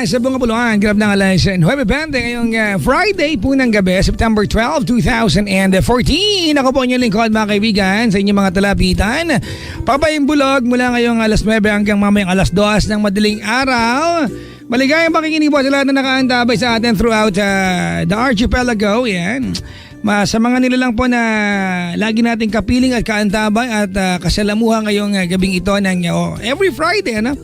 sa Bunga Buluan, Grab ng Alas, Nueve Bente, ngayong Friday po ng gabi, September 12, 2014. Ako po inyong lingkod mga kaibigan sa inyong mga talapitan. Pabayang Bulog mula ngayong alas 9 hanggang mamayang alas 2 ng madaling araw. Maligayang pakikinig po sa lahat na nakaantabay sa atin throughout the archipelago. Yan. Sa mga nilalang po na lagi nating kapiling at kaantabay at kasalamuhan ngayong gabing ito ng every Friday, ano?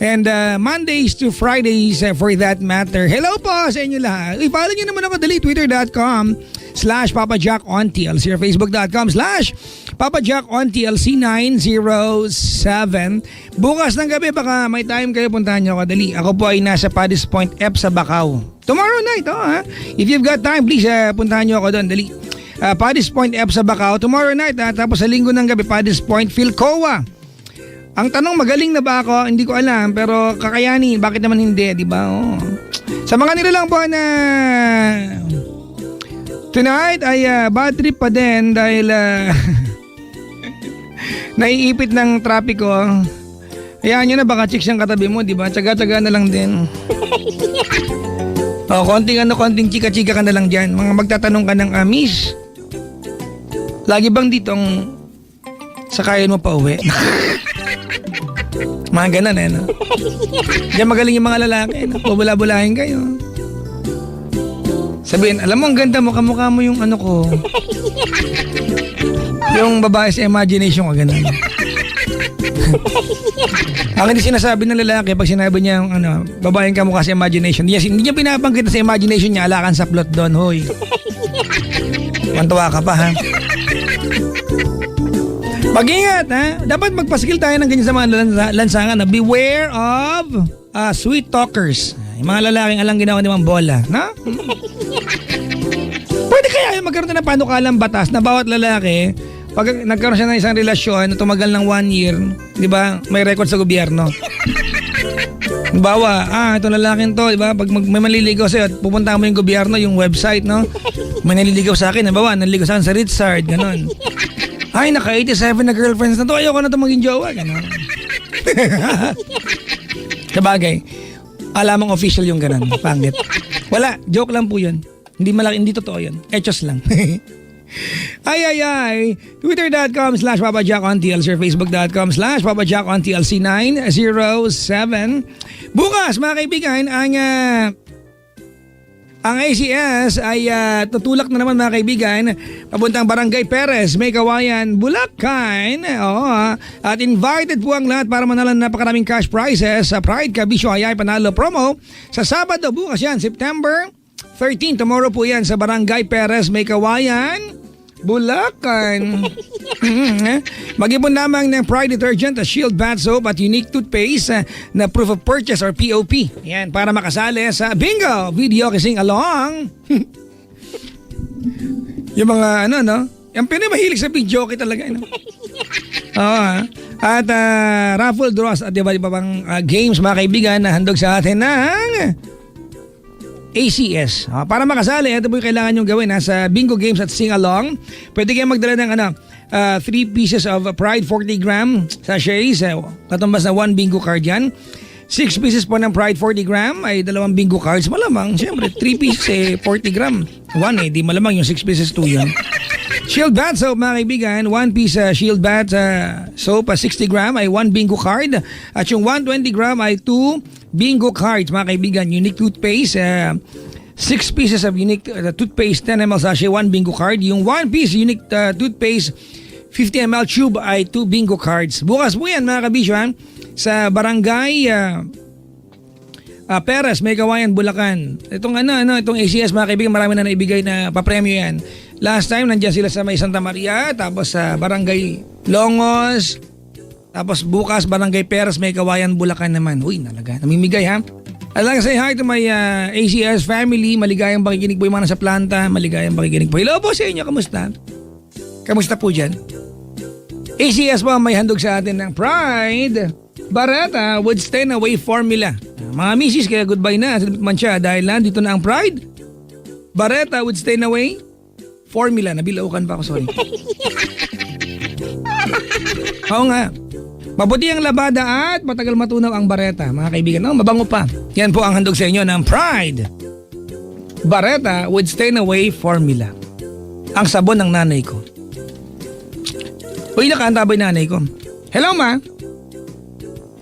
And Mondays to Fridays for that matter. Hello po sa inyo lahat. I-follow nyo naman ako dali, twitter.com/PapaJackOnTLC or facebook.com/PapaJackOnTLC907. Bukas ng gabi baka may time kayo, puntahan nyo ako dali. Ako po ay nasa Paddy's Point F sa Bacau. Tomorrow night, ha? If you've got time, please puntahan nyo ako doon dali. Paddy's Point F sa Bacau tomorrow night, tapos sa linggo ng gabi Paddy's Point Philcoa. Ang tanong, magaling na ba ako? Hindi ko alam, pero kakayanin. Bakit naman hindi, di ba? Oh. Sa mga nilalang po na tonight ay bad trip pa din dahil naiipit ng trapiko. Hayaan nyo na, baka chicks yung katabi mo, di ba? Tsaga-tsaga na lang din. Konting chika-chika ka na lang dyan. Mga magtatanong ka ng miss, lagi bang ditong sakayan mo pa uwi? Mga ganon no? Diyan magaling yung mga lalaki, no? Bubula-bulahin kayo. Sabihin, alam mo ang ganda mo, kamukha mo yung ano ko. Yung babae sa imagination ko, ganon. Ang hindi sinasabi ng lalaki pag sinabi niya yung babaeng kamukha sa imagination, hindi niya pinapanggit sa imagination niya, alakan sa plot doon, hoy. Mantuwa ka pa, ha? Mag-ingat, ha? Dapat magpaskil tayo ng ganyan sa mga lansangan na beware of sweet talkers. Yung mga lalaking alang ginawa ni Mang Bola, na? Pwede kaya magkaroon ng panukalang batas na bawat lalaki, pag nagkaroon siya ng isang relasyon na tumagal ng 1 year, di ba, may record sa gobyerno. Bawa, itong lalaking to, di ba, pag may manliligaw sa'yo at pupunta mo yung gobyerno, yung website, no? May naliligaw sa akin, bawa, naliligaw sa akin sa Ritzard, ganon. Ay, naka-87 na girlfriends na to. Ayoko na ito maging jowa. Gano'n. Sabagay, alamang official yung gano'n. Pangit. Wala, joke lang po yun. Hindi malaki, hindi totoo yun. Echos lang. ay. Twitter.com/PapaJackOnTLC or Facebook.com/PapaJackOnTLC907. Bukas, mga kaibigan, ang ACS ay tutulak na naman mga kaibigan papuntang Barangay Perez, May Kawayan, Bulacan. At invited po ang lahat para manalan napakaraming cash prizes sa Pride Kabisyo Hayay Panalo promo sa Sabado. Bukas yan, September 13. Tomorrow po yan sa Barangay Perez, May Kawayan, Bulacan. Mag-ipon lamang ng Pride Detergent, Shield Bath Soap at Unique Toothpaste na Proof of Purchase or POP. Yan, para makasali sa Bingo Video Kissing Along. Yung mga no? Yung pinamahilig sa video okay talaga. At raffle draws at iba bang games mga kaibigan na handog sa atin ng ACS. Para makasali, ito po yung kailangan nyo gawin sa Bingo Games at Sing Along. Pwede kayong magdala ng 3 pieces of Pride 40 gram sachets, katumbas na 1 bingo card yan. 6 pieces po ng Pride 40 gram ay 2 bingo cards. Malamang, siyempre, 3 pieces 40 gram. 1 di malamang yung 6 pieces 2 yan. Shield Bath Soap mga kaibigan, 1 piece Shield Bath Soap 60 gram ay 1 bingo card. At yung 120 gram ay 2 bingo cards mga kaibigan. Unique Toothpaste, 6 pieces of Unique Toothpaste 10 ml sachet, 1 bingo card. Yung 1 piece Unique Toothpaste 50 ml tube ay 2 bingo cards. Bukas po yan mga kabisyo sa Barangay Perez, May Kawayan, Bulacan. Itong itong ACS mga kaibigan, marami na naibigay na papremyo yan. Last time nandiyan sila sa May Santa Maria, tapos sa Barangay Longos, tapos bukas Barangay Perez, May Kawayan, Bulacan naman. Uy, nalaga, namimigay ha. I'd like to say hi to my ACS family. Maligayang pakikinig po yung mga nasa planta. Maligayang pakikinig po. Hello po sa inyo, kamusta? Kamusta po dyan? ACS po may handog sa atin ng Pride Barretta Wood Stay Away Formula. Mga misis, kaya goodbye na. Salipit man siya dahil dito na ang Pride Barretta Wood Stay Away Formula. Nabilaukan pa ako, sorry. Oo nga. Mabuti ang labada at matagal matunaw ang bareta, mga kaibigan. No, mabango pa. Yan po ang handog sa inyo ng Pride Bareta with Stain Away Formula. Ang sabon ng nanay ko. Uy, nakaantabay nanay ko. Hello, ma.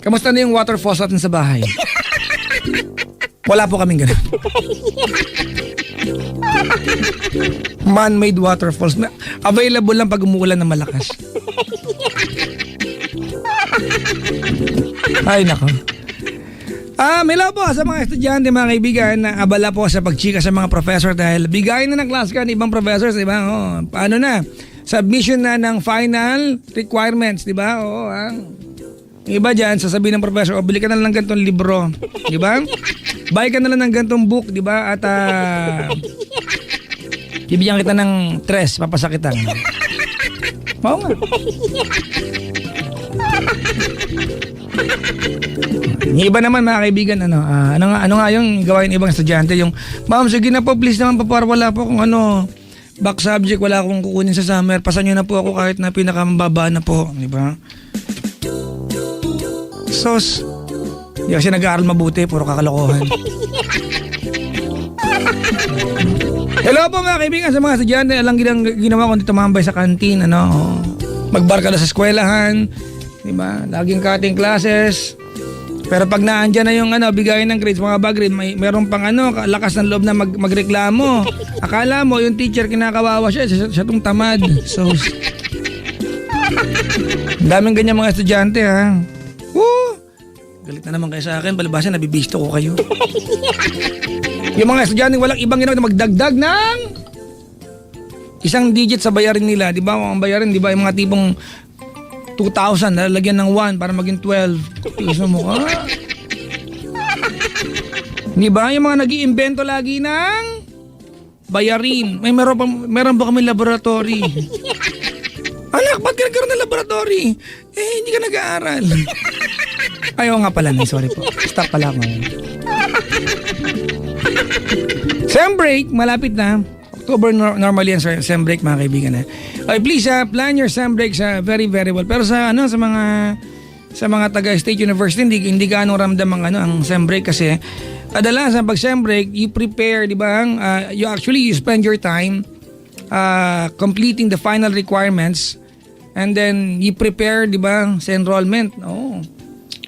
Kamusta na yung water faucet natin sa bahay? Wala po kaming ganun. Man-made waterfalls. Available lang pag umuulan ng malakas. Ay, nako. May love po sa mga estudyante, mga kaibigan, na abala po sa pagchika sa mga professor dahil bigayin na ng class ka ng ibang professors, di ba? Paano na? Submission na ng final requirements, di ba? Yung iba dyan, sasabihin ng professor, bili ka na lang ng gantong libro, di ba? Buy ka na lang ng gantong book, di ba? At bibigyan kita ng tres, papasakitan. Oo nga. Yung iba naman, mga kaibigan, ano nga yung gawain ng ibang estudyante, yung, ma'am, sige na po, please naman, para wala po kung back subject, wala akong kukunin sa summer, pasan nyo na po ako kahit na pinakamababa na po, di ba? Sos, di kasi nag-aaral mabuti, puro kakalokohan. Hello po, mga kaibigan, sa mga estudyante, alang ginawa ko dito tumambay sa kantin, magbar ka na sa eskwelahan, di ba? Laging cutting classes. Pero pag naandyan na yung bigayin ng grades, mga bag grade, meron pang lakas ng loob na magreklamo. Akala mo yung teacher kinakawawa siya tong tamad. So, daming ganyan mga estudyante, ha. Woo! Galit na naman kayo sa akin, palibasan nabibisto ko kayo. Yung mga estudyante walang ibang ginawa na magdagdag ng isang digit sa bayarin nila, di ba? Ang bayarin, di ba, yung mga tipong 2,000, lalagyan ng 1 para maging 12. Gusto mo ka? Di ba? Yung mga nag-iimbento lagi ng bayarin. Meron ba kami laboratory? Anak, ba't ka nagkaroon ng laboratory? Hindi ka nag-aaral. Ayaw nga pala, sorry po. Stop pala ako ngayon. Sem break, malapit na. October normally yan, sem break, mga kaibigan. Okay, please plan your sem breaks very very well. Pero sa mga taga State University hindi gaano ramdam ang sem break kasi kadalasan pag sem break you prepare, di ba? You spend your time completing the final requirements and then you prepare, di ba, sa enrollment.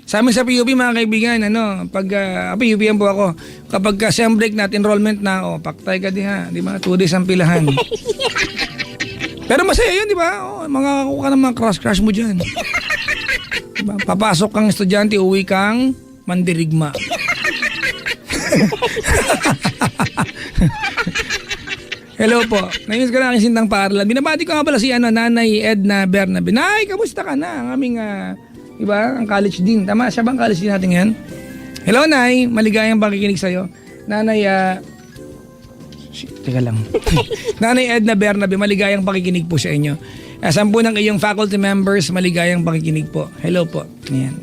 Sa amin sa PUP, mga kaibigan, pag PUP po ako, kapag sem break na at enrollment na, paktay ka di ba? 2 days ang pilahan. Pero masaya yun, di ba? Makakakuha ka ng mga crush mo dyan. Diba? Papasok kang estudyante, uwi kang mandirigma. Hello po. Namiss ko na aking sintang paaralan. Binabati ko nga pala si Nanay Edna Bernabe. Nay, kamusta ka na? Ang aming, diba? Ang college dean. Tama, siya bang college dean natin ngayon? Hello, Nay. Maligayang pakikinig sa'yo. Nanay, teka lang. Nanay Edna Bernabe, maligayang pakikinig po sa inyo. 10 ng iyong faculty members, maligayang pakikinig po. Hello po. Ayan.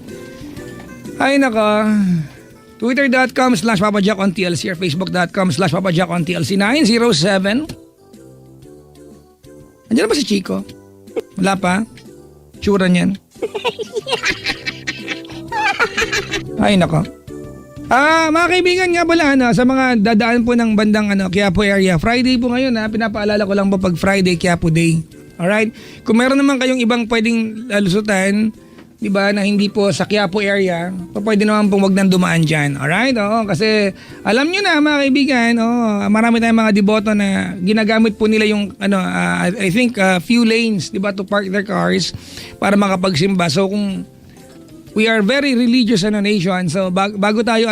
Ay, nako. Twitter.com/PapaJackOnTLC or Facebook.com/PapaJackOnTLC 907. Andiyan na ba si Chico? Wala pa? Tsura niyan. Ay, nako. Mga kaibigan nga pala, sa mga dadaan po ng bandang Quiapo area, Friday po ngayon, pinapaalala ko lang po pag Friday, Quiapo Day. Alright? Kung meron naman kayong ibang pwedeng lusutan, di ba, na hindi po sa Quiapo area, pwede naman pong wag nang dumaan dyan. Alright? Kasi alam nyo na, mga kaibigan, marami tayong mga deboto na ginagamit po nila yung, I think, few lanes, di ba, to park their cars para makapagsimba. So, kung we are very religious nation. So bago tayo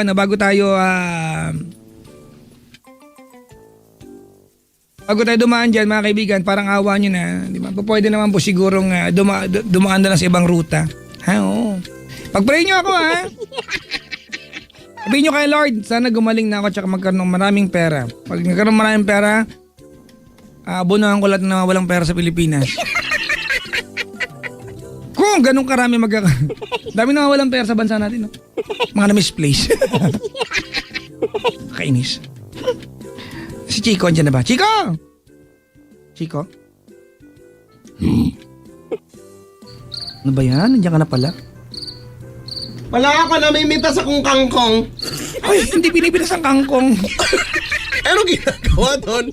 dumaan diyan, mga kaibigan, parang awa niyo na, di ba? Pwede naman po sigurong dumaan na lang sa ibang ruta. Pag-pray niyo ako, ha. Sabihin niyo kay Lord, sana gumaling na ako tsaka magkaroon ng maraming pera. Pag nagkaroon ng maraming pera, abunuhan ko lahat na walang pera sa Pilipinas. Kung ganun karami dami na walang pera sa bansa natin, no? Mga na-misplace. Kainis. Si Chico, andyan na ba? Chico! Chico? Ano ba yan? Nandiyan ka na pala. Wala ako namimitas akong kangkong. Ay, hindi pinipitas ang kangkong. Ano ginagawa doon?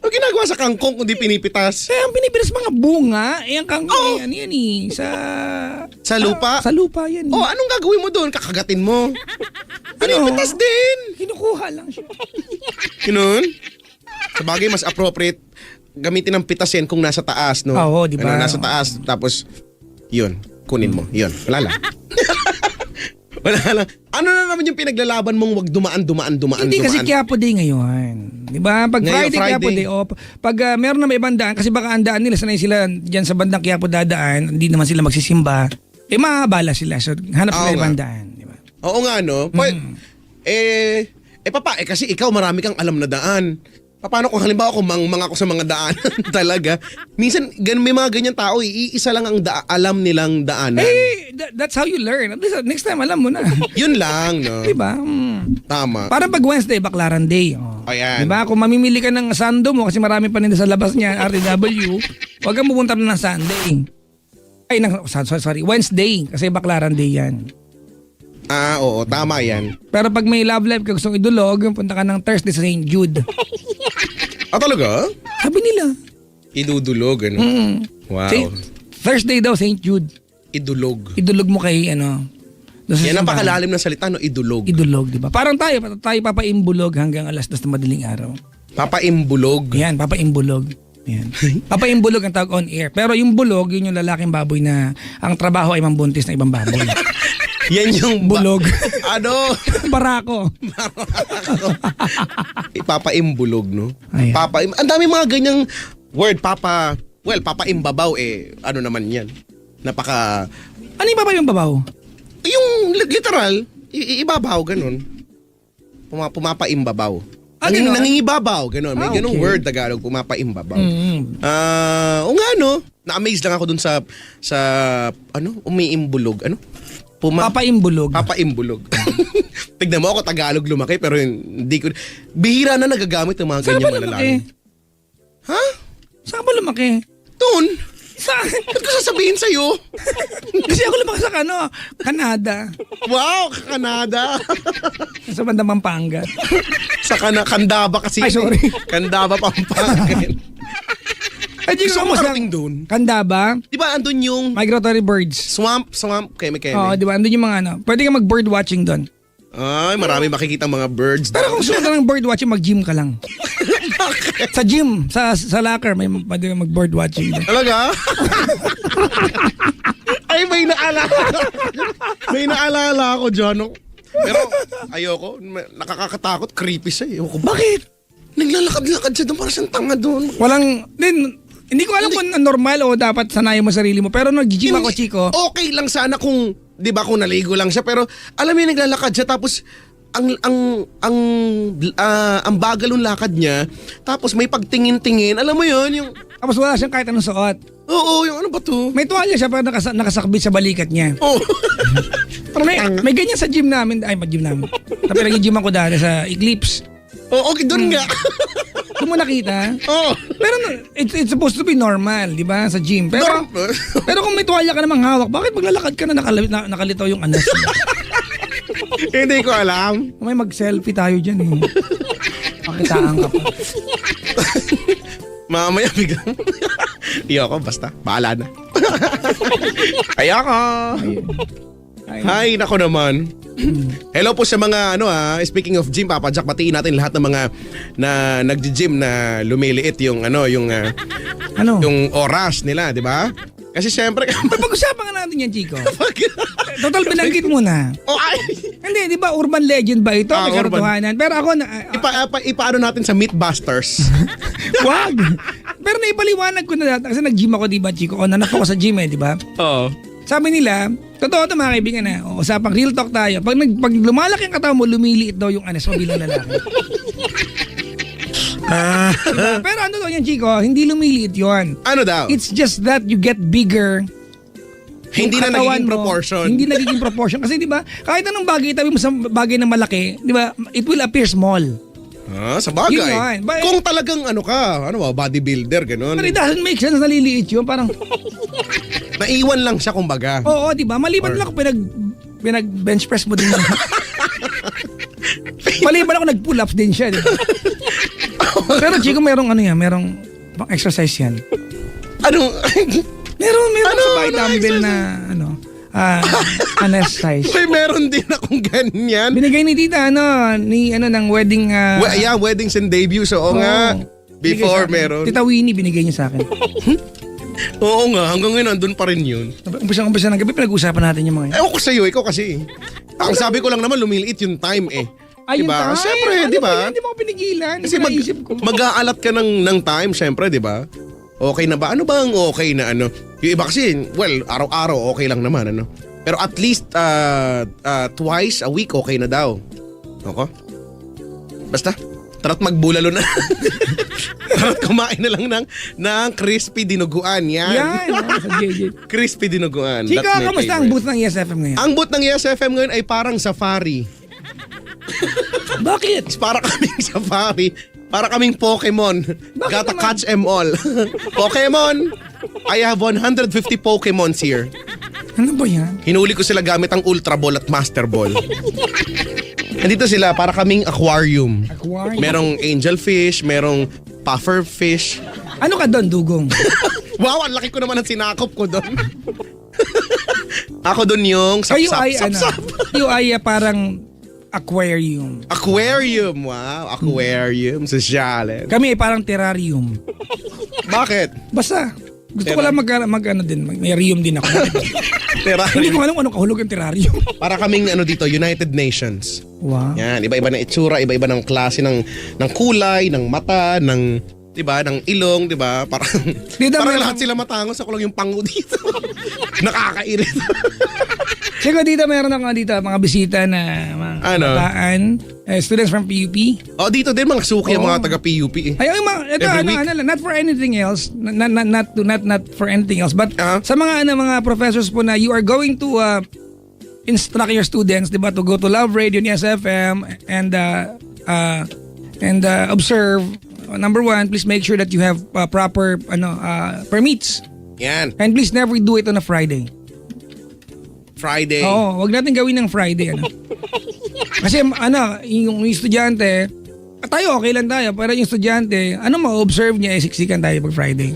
Ano ginagawa sa kangkong kung di pinipitas? Kaya ang pinipitas mga bunga, ang kangkong yan eh. Sa lupa? Sa lupa yan eh. Oh, anong gagawin mo doon? Kakagatin mo. Pinipitas din. Kinukuha lang siya. Ganun? Sabagay, mas appropriate gamitin ng pitas yan kung nasa taas, no? Oo, di ba? Ano, nasa taas, tapos, yun, kunin mo. Yun, wala lang. Wala lang. Ano na naman yung pinaglalaban mong wag dumaan? Hindi kasi Quiapo Day ngayon. Di ba? Pag Ngayon, Friday, Quiapo Day, pag meron na may ibang daan, kasi baka ang daan nila, sanay sila dyan sa bandang Quiapo dadaan, hindi naman sila magsisimba, maabala sila. So, hanap sila ibang daan. Di ba? Oo nga, no? Kasi ikaw marami kang alam na daan. Paano kung halimbawa kung mangmang ako sa mga daan talaga? Minsan may mga ganyan tao, iisa lang ang alam nilang daanan. That's how you learn. At least next time alam mo na. Yun lang, no? Diba? Tama. Para pag Wednesday, Baklaran Day. Oh. Ayan. Diba? Kung mamimili ka ng sando mo, kasi marami pa nila sa labas niya, RTW, huwag kang pupunta na ng Sunday. Wednesday. Kasi Baklaran Day yan. Oo, tama yan. Pero pag may love life ka gustong idulog, punta ka ng Thursday sa St. Jude. Talaga? Sabi nila. Idudulog, ano? Wow. Thursday daw, St. Jude. Idulog. Idulog mo kay, Yan ang pakalalim ng salita, no? Idulog. Idulog, di ba? Parang tayo papaimbulog hanggang alas 2 na madaling araw. Papaimbulog. Yan, papaimbulog. Yan. Papaimbulog ang tawag on air. Pero yung bulog, yun yung lalaking baboy na ang trabaho ay mambuntis na ibang baboy. Yan yung bulog. Barako. Barako. Ipapaimbulog, no? Ayan. Ang dami mga ganyang word, papaimbabaw, ano naman yan? Napaka... Ano yung babaw yung babaw? Yung literal, ibabaw, ganun. Pumapaimbabaw. Ganun? Nangingibabaw, ganun. May ganung okay. word Tagalog, pumapaimbabaw. Mm-hmm. O nga, no? Na-amaze lang ako dun sa umiimbulog, Papaimbulog. Papaimbulog. Tignan mo ako Tagalog lumaki pero hindi ko... Bihira na nagagamit ng mga Saan ganyan ba lumaki? malalaki. Ha? Saan ba lumaki? Doon? Saan? Ba't ko sasabihin sa'yo? Kasi ako lumaki sa Canada. Wow, Canada. Sa bandang Pampanga. Sa Candaba kasi. Ay, sorry. Candaba, Pampanga. Ay, Gusto mo karating doon? Candaba? Di ba andun yung Migratory birds. swamp, keme. Oo, di ba? Andun yung mga pwede ka mag-bird watching doon. Ay, marami makikita mga birds. Pero kung gusto ka ng bird watching, mag-gym ka lang. Sa gym, sa locker, pwede ka mag-bird watching doon. Talaga? Ay, may naalala ako dyan. No? Pero ayoko, nakakatakot, creepy siya. Ayoko. Bakit? Naglalakad-lakad siya doon para siyang tanga doon. Hindi ko alam kung normal o dapat sanayin mo sarili mo. Pero nag-gym ako, Chico. Okay lang sana kung, di ba, kung naligo lang siya. Pero alam mo yung naglalakad siya tapos ang bagal ng lakad niya. Tapos may pagtingin-tingin. Alam mo yun, yung... Tapos wala siyang kahit anong suot. Oo, yung ano ba to? May tuwalya siya pero nakasakbit sa balikat niya. Oh. Pero may ganyan sa gym namin. Ay, mag-gym namin. Tapos nag-gym ako dati sa Eclipse. Oo, okay, doon nga. Kung mo nakita. Oo. Pero it's supposed to be normal, di ba? Sa gym. Pero kung may tuwalya ka namang hawak, bakit maglalakad ka na nakalitaw yung anas mo? Hindi ko alam. May mag-selfie tayo dyan eh. Pakitaan ka pa. Mamaya biglang. Iyoko, basta. Bahala na. Ayoko. Hi, nako naman. Hello po sa mga speaking of gym, Papa Jack, batiin natin lahat ng mga na nagji-gym na lumiliit yung yung oras nila, di ba? Kasi syempre pag-usapan nga natin yan, Chico. Total binanggit mo na. Hindi, di ba urban legend ba ito? May katotohanan. Pero ako ipaano natin sa Mythbusters. Wag. Pero naipaliwanag ko na dati kasi nag-gym ako, di ba, Chico? O nanap ako sa gym di ba? Oo. Sabi nila, totoo ito mga kaibigan usapang real talk tayo. Pag lumalaki ang katawan mo, lumiliit daw yung anas mo bilang lalaki. Diba? Pero ano daw yan, Chico? Hindi lumiliit yun. Ano daw? It's just that you get bigger. Hindi na nagiging proportion. Hindi nagiging proportion. Kasi di ba, kahit anong bagay, itabi mo sa bagay na malaki, di ba, it will appear small. Sa bagay. Kung talagang bodybuilder, gano'n. But it doesn't make sense, naliliit yun. Parang... Naiwan lang siya, kumbaga. Oo, di ba? Maliban lang pinag-bench press mo din. Maliban ako nag-pull ups din siya. Diba? Pero Chico, merong pang exercise yan. Anong... Meron Ano, sa bahay ano dumbbell na exercise. May meron din akong ganyan. Binigay ni tita ng wedding Weddings and debuts. Oo nga. Binigay Before sa akin. meron. Tita Winnie binigay niya sa akin. Oo nga, hanggang ngayon nandun pa rin yun. Umpisa ng gabi pinag-usapan natin yung mga yun. Ewan ko sa'yo, ikaw kasi. Ang sabi ko lang naman, lumiliit yung time eh. Ay, Diba? yun tayo. Siyempre, Ano di ba? ba yan? Hindi mo ako pinigilan. Kasi Naisip ko. mag-aalat ka ng time, siyempre, di ba? Okay na ba? Ano ba ang okay na ano? Yung iba kasi, well, araw-araw okay lang naman, ano? Pero at least twice a week okay na daw. Okay? Basta, tara't magbulalo na. Tara't kumain na lang ng crispy dinuguan. Yan. Sa JJ. Crispy dinuguan. Chico, That's my kamusta ang favorite. booth ng ESFM ngayon? Ang booth ng ESFM ngayon ay parang safari. Bakit? Para kaming safari. Para kaming Pokemon. Bakit Gotta naman? catch them all. Pokemon! I have 150 Pokemons here. Ano ba yan? Hinuli ko sila gamit ang Ultra Ball at Master Ball. Nandito sila para kaming aquarium. Aquarium. Merong angelfish, merong pufferfish. Ano ka doon, dugong? Wow, ang laki ko naman ang sinakop ko doon. Ako doon yung Kayo ay sapsap. Kayo ay parang aquarium. Aquarium, wow. Aquarium, sosyal. Kami ay parang terrarium. Bakit? Basta, gusto ko lang may rium din ako. Hindi ko alam kung anong kahulog yung terrarium. Para kaming dito, United Nations. Wow. Yan, iba-iba ng itsura, iba-iba ng klase ng kulay, ng mata, ng 'di ba, ng ilong, 'di ba? Parang parang meron- lahat sila matangos, ako lang yung pango dito. Nakakairit. Siguro dito meron ako dito mga bisita na mga Ano? kabataan, students from PUP. Dito din mga suki ang Oo. mga taga PUP eh. Ay, ito Every week. not for anything else, not for anything else, but Uh-huh. sa mga professors po na you are going to instruct your students, 'di ba, to go to Love Radio ni SFM and observe. Number one, please make sure that you have proper permits. Yan, And please never do it on a Friday. Friday. Oo, wag natin gawin ng Friday. Kasi yung estudyante, tayo okay lang tayo, pero yung estudyante, ma-observe niya, siksikan tayo pag Friday.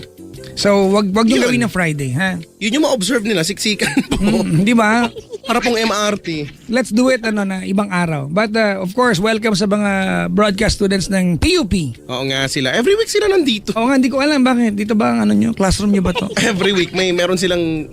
So, wag yung Yun. gawin ng Friday, ha? Yun yung ma-observe nila, siksikan po. Di ba? Para pong MRT. Let's do it na ibang araw. But of course, welcome sa mga broadcast students ng PUP. Oo nga sila. Every week sila nandito. Oo nga, hindi ko alam bakit. Dito ba ang nyo? Classroom nyo ba to? Every week meron silang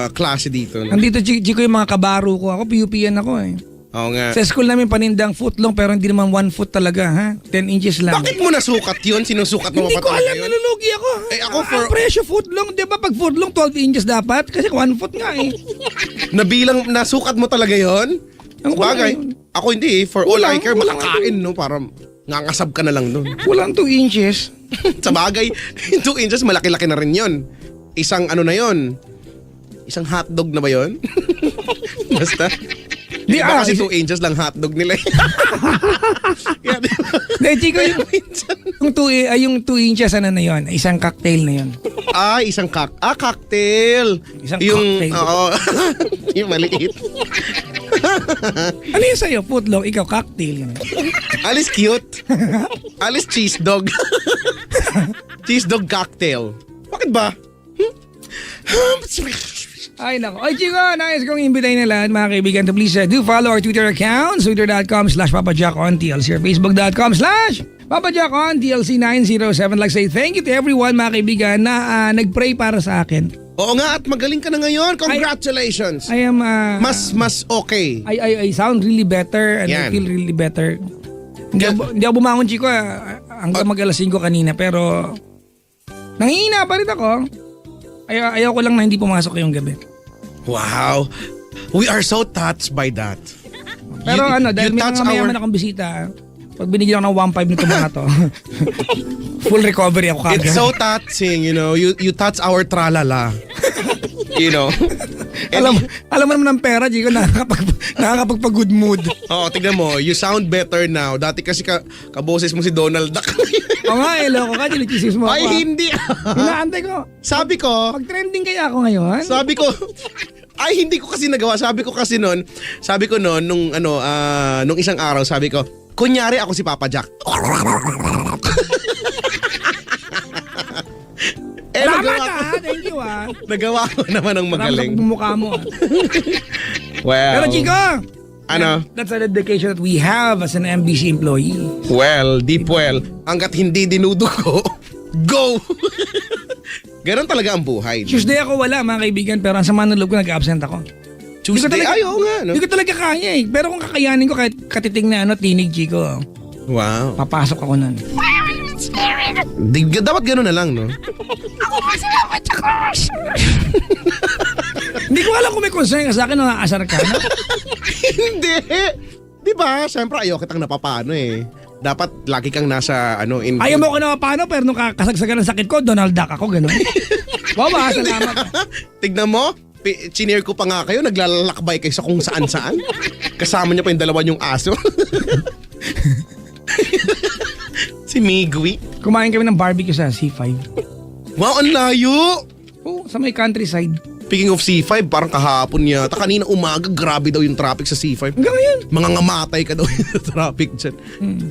klase dito. Nandito, Chico, yung mga kabaro ko. Ako, PUP yan ako eh. Oo nga. Sa school namin, panindang footlong pero hindi naman 1 foot talaga, ha? 10 inches lang. Bakit mo nasukat yun? Sinusukat mo Hindi pa ko talaga alam, yun? nalulugi ako. Ako Ang presyo footlong, di ba pag footlong 12 inches dapat? Kasi 1 foot nga eh. Nabilang, nasukat mo talaga yon? Ang Bagay. kulang yun. Ako hindi. For all I care, Kulang makakain, no? Para ngangasab ka na lang doon. Kulang 2 inches. Sa bagay, 2 inches, malaki-laki na rin yon. Isang na yon? Isang hotdog na ba yon? Basta. Di ba kasi 2 inches lang hotdog nila. Yeah, di ba? Hindi, Chico, Kaya minsan. yung 2 inches, ano na yun? Isang cocktail na yun. Isang cocktail. Isang yung, cocktail. Oo. Yung maliit. Ano yun sa'yo? Footlong, ikaw cocktail. Yun. Alice cute. Alice cheese dog. Cheese dog cocktail. Bakit ba? Ay, nako. Ay, Chico, nais kong imbitahin na lahat, mga kaibigan, to please do follow our Twitter accounts, twitter.com/PapaJackOnTLC or facebook.com/PapaJackOnTLC907. Like say thank you to everyone, mga kaibigan, na nag-pray para sa akin. Oo nga, at magaling ka na ngayon. Congratulations. I am... Mas okay. I sound really better and I Yan. feel really better. Hindi ako bumangon, Chico, hanggang mag-alas 5 kanina, pero nangihina pa rin ako. Ayaw ko lang na hindi pumasok ngayong gabi. Wow. We are so touched by that. Pero dahil may touch mga mayaman akong bisita, pag binigyan ako ng 1.5 nito mga to, full recovery ako kagad. It's so touching, you know. You touch our tralala. You know. Alam mo naman ng pera, Chico, nakakapagpa-good mood. Oo, tignan mo. You sound better now. Dati kasi kaboses mo si Donald Duck. O nga, loko ka, chinichisis mo ako. Ay, hindi. Inaantay ko. Sabi ko, Pag trending kaya ako ngayon. sabi ko, Ay, hindi ko kasi nagawa. Sabi ko noon, nung isang araw, sabi ko, kunyari ako si Papa Jack. Salamat thank you Nagawa ko naman ng magaling. Salamat sa mukha mo. Well, Pero Chico, ano? that's a dedication that we have as an MBC employee. Well, deep well, hanggat hindi dinudugo, go! Ganon talaga ang buhay. No? Tuesday ako wala mga kaibigan, pero ang sama ng loob ko nag-absent ako. Tuesday, ayaw nga. No? Hindi ko talaga kaya eh. Pero kung kakayanin ko kahit katiting na tinig Chico, Wow. papasok ako nun. Dapat gano'n na lang, no? Hindi ko alam kung may concern ka sa akin o aasar ka. No? Hindi. Di ba? Siyempre, ayaw kitang napapano eh. Dapat lagi kang nasa, Ayaw mo ko na paano, pero nung kasagsagan ng sakit ko, Donald Duck ako, gano'n. Wow, salamat. Tignan mo, chineer ko pa nga kayo, naglalakbay kayo sa kung saan-saan. Kasama niya pa yung dalawa niyong aso. Si Migwi. Kumain kami ng barbecue sa C5. Wow, ang layo! Oo, sa may countryside. Speaking of C5, parang kahapon yata. Kanina umaga, grabe daw yung traffic sa C5. Hanggang ngayon. Mga ngamatay ka daw sa traffic dyan.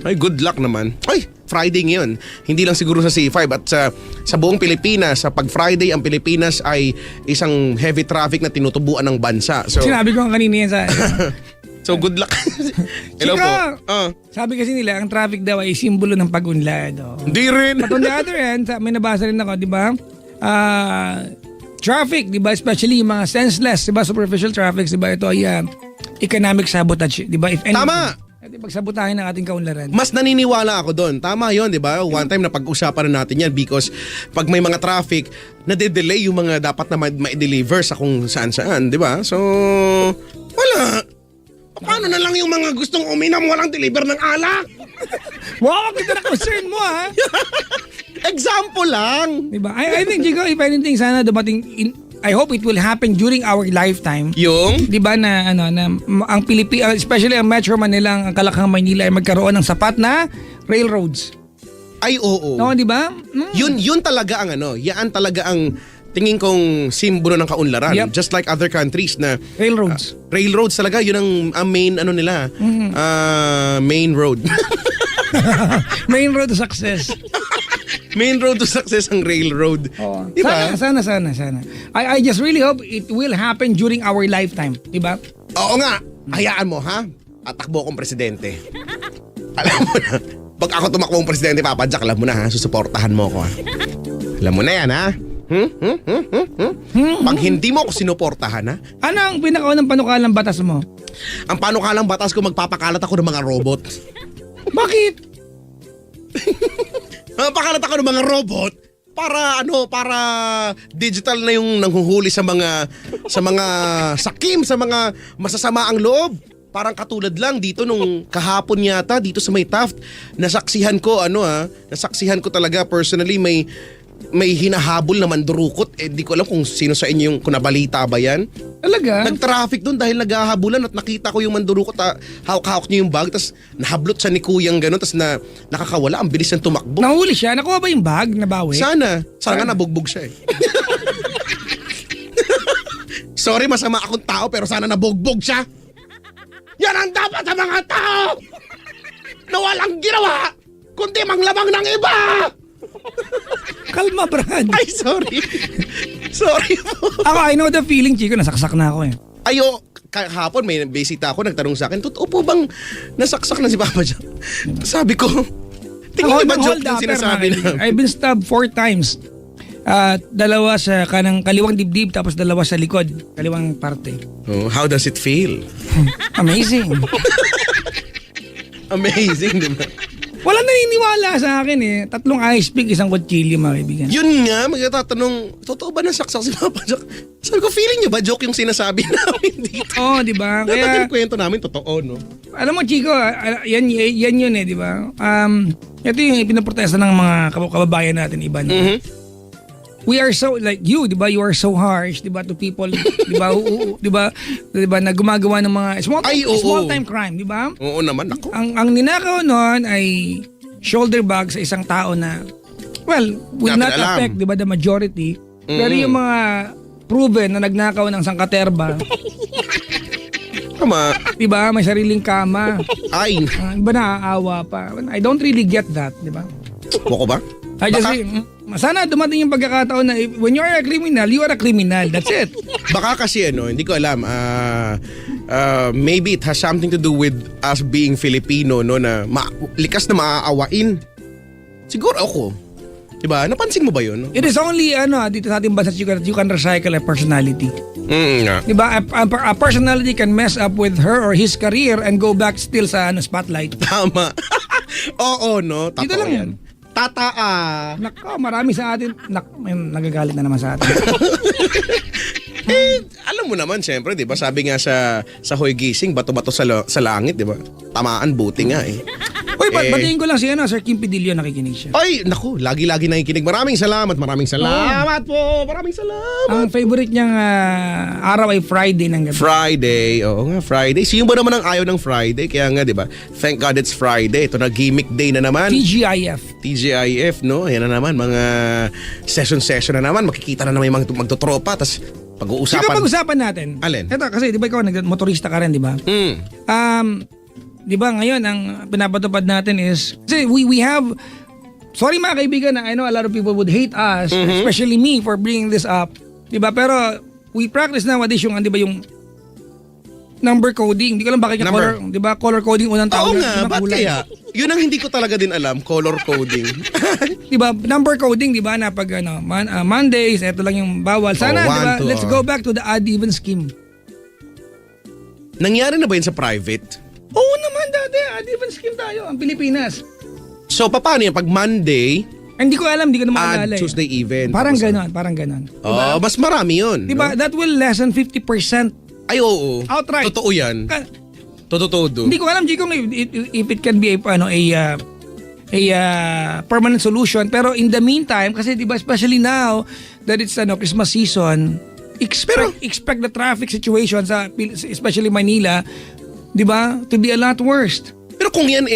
Ay, good luck naman. Ay, Friday ngayon. Hindi lang siguro sa C5 at sa buong Pilipinas, sa pag Friday, ang Pilipinas ay isang heavy traffic na tinutubuan ng bansa. So, Sinabi ko ang kanina yan sa... so good luck. Hello Chico! po. Sabi kasi nila, ang traffic daw ay simbolo ng pag-unlad. Oh. Hindi rin. But on the other hand, may nabasa rin ako, di ba? Traffic, di ba? Especially yung mga senseless, di ba? Superficial traffic, di ba? Ito ay economic sabotage, di ba? If anything, Tama! Ito pagsabotahin ng ating kaunlaran. Mas naniniwala ako doon. Tama yon, di ba? One time na pag-usapan na natin yan because pag may mga traffic, nade-delay yung mga dapat na ma-deliver sa kung saan-saan, di ba? So, wala. Paano na lang yung mga gustong uminom walang deliver ng alak? Wow, kita na concern mo ha. Example lang. Diba? I think, Chico, if anything, sana dumating, I hope it will happen during our lifetime. Yung? Diba na, ang Pilipinas, especially ang Metro Manila, ang Kalakang Maynila ay magkaroon ng sapat na railroads. Ay, oo. No, diba? Yun talaga ang yan talaga ang tingin kong simbolo ng kaunlaran. Yep. Just like other countries na Railroads. railroads talaga, yun ang main nila. Main road. Main road to success. Main road to success ang railroad. Oh. Diba? Sana. I just really hope it will happen during our lifetime. Diba? Oo nga. Hayaan mo, ha? Atakbo akong presidente. Alam mo na, pag ako tumakbo ang presidente, Papa Jack, alam mo na ha, susuportahan mo ko ha. Alam mo na yan ha? Pag hindi mo ako sinuportahan ha? Ano ang pinakaunang panukalang batas mo? Ang panukalang batas ko, magpapakalat ako ng mga robot. Bakit? Magpapakalat ako ng mga robot para digital na yung nanghuhuli sa mga sakim, sa mga masasama ang loob. Parang katulad lang dito nung kahapon yata dito sa may Taft, nasaksihan ko talaga personally may hinahabol na mandurukot. Di ko alam kung sino sa inyo kung nabalita ba yan. Talaga? Nag-traffic doon dahil naghahabulan at nakita ko yung mandurukot, hawak-hawak niya yung bag, tapos nahablot siya ni kuyang gano'n, tapos nakakawala, ang bilis niyang tumakbo. Nahuli siya? Nakuha ba yung bag? Nabawi? Sana nabugbog siya eh. Sorry, masama akong tao pero sana nabugbog siya. Yan ang dapat sa mga tao na walang ginawa kundi manglamang ng iba. Kalma, Brad. Ay, sorry. Sorry po. Ako, I know the feeling, Chico. Nasaksak na ako eh. Kahapon may bisita ako, nagtanong sa akin, totoo po bang nasaksak na si Papa Jack? Sabi ko, tingin niyo ba joke yung sinasabi na? I've been stabbed 4 times. Dalawa sa kanang kaliwang dibdib, tapos dalawa sa likod. Kaliwang parte. Oh, how does it feel? Amazing. Amazing, di ba? Walang naniniwala sa akin eh. 3 ice pick, 1 kutsilyo, mga kaibigan. Yun nga, magtatanong, totoo ba nasaksak si Papa Jack? Sabi ko, feeling niyo ba joke yung sinasabi namin dito? Oo, di ba? Dapat Kaya, yung kwento namin, totoo, no? alam mo, Chico, yan yun eh, di ba? Ito yung pinaprotesta ng mga kababayan natin, iba na. We are so, like you, di ba? You are so harsh, di ba? To people, di ba? Di ba? Na gumagawa ng mga small time crime, di ba? Oo naman, ako. Ang ninakaw noon ay shoulder bag sa isang tao na, well, will not Dapat alam. affect, di ba, the majority. Pero yung mga proven na nagnakaw ng sangkaterba. Tama. Diba? May sariling kama. Ay, Iba naaawa pa. I don't really get that, diba? mo ko ba? I just sana dumating yung pagkakataon na when you are a criminal, you are a criminal. That's it. Baka kasi hindi ko alam. Maybe it has something to do with us being Filipino, no, na likas na maaawain. Siguro ako. Diba? Napansin mo ba yun? No? It is only dito sa ating bansa you can recycle a personality. Nga. Diba? A personality can mess up with her or his career and go back still sa spotlight. Tama. Oo, no? Totoo Dito lang yan. Tataa. Nako, marami sa atin. May nagagalit na naman sa atin. Alam mo naman, syempre, di ba? Sabi nga sa Hoy Gising, bato-bato sa langit, di ba? Tamaan, buti nga eh. Uy, batiin ko lang si Sir Kim Pidillo, nakikinig siya. Ay, naku, lagi-lagi nakikinig. Maraming salamat po. Maraming salamat. Ang favorite niyang araw ay Friday ng gabi. Friday, oo nga, Friday. Sino ba naman ang ayaw ng Friday? Kaya nga, di ba? Thank God it's Friday. Ito na gimmick day na naman. TGIF, no? Ayan na naman, mga session na naman. Makikita na naman yung mga magtotropa. Tapos pag-uusapan. Sige, pag-usapan natin. Alin? Ito, kasi di ba ikaw motorista ka rin, di ba? Di ba ngayon, ang pinapatupad natin is, kasi we have, sorry mga kaibigan, I know a lot of people would hate us, especially me for bringing this up. Di ba? Pero we practice nowadays yung, di ba, yung number coding. Hindi ko lang bakit yung color, di ba? Color coding unang tawag. Oo nga, ba't kaya? Yun ang hindi ko talaga din alam, color coding. Di ba? Number coding, di ba? Na pag Mondays, eto lang yung bawal. Sana, di ba? Let's go back to the odd-even scheme. Nangyari na ba yun sa private? Oo naman dati, odd-even scheme tayo, ang Pilipinas. So, paano yan? Pag Monday, Hindi ko alam, hindi ko na maalala. Tuesday even. Parang ganon. Oh, mas marami yun. Di ba? No? That will lessen 50%. Ay, oo. Outright. Totoo yan. Totoo. Hindi ko alam, G, kung if it can be a permanent solution. Pero in the meantime, kasi di ba, especially now that it's Christmas season, expect the traffic situation sa especially Manila, di ba, to be a lot worse. Pero kung yan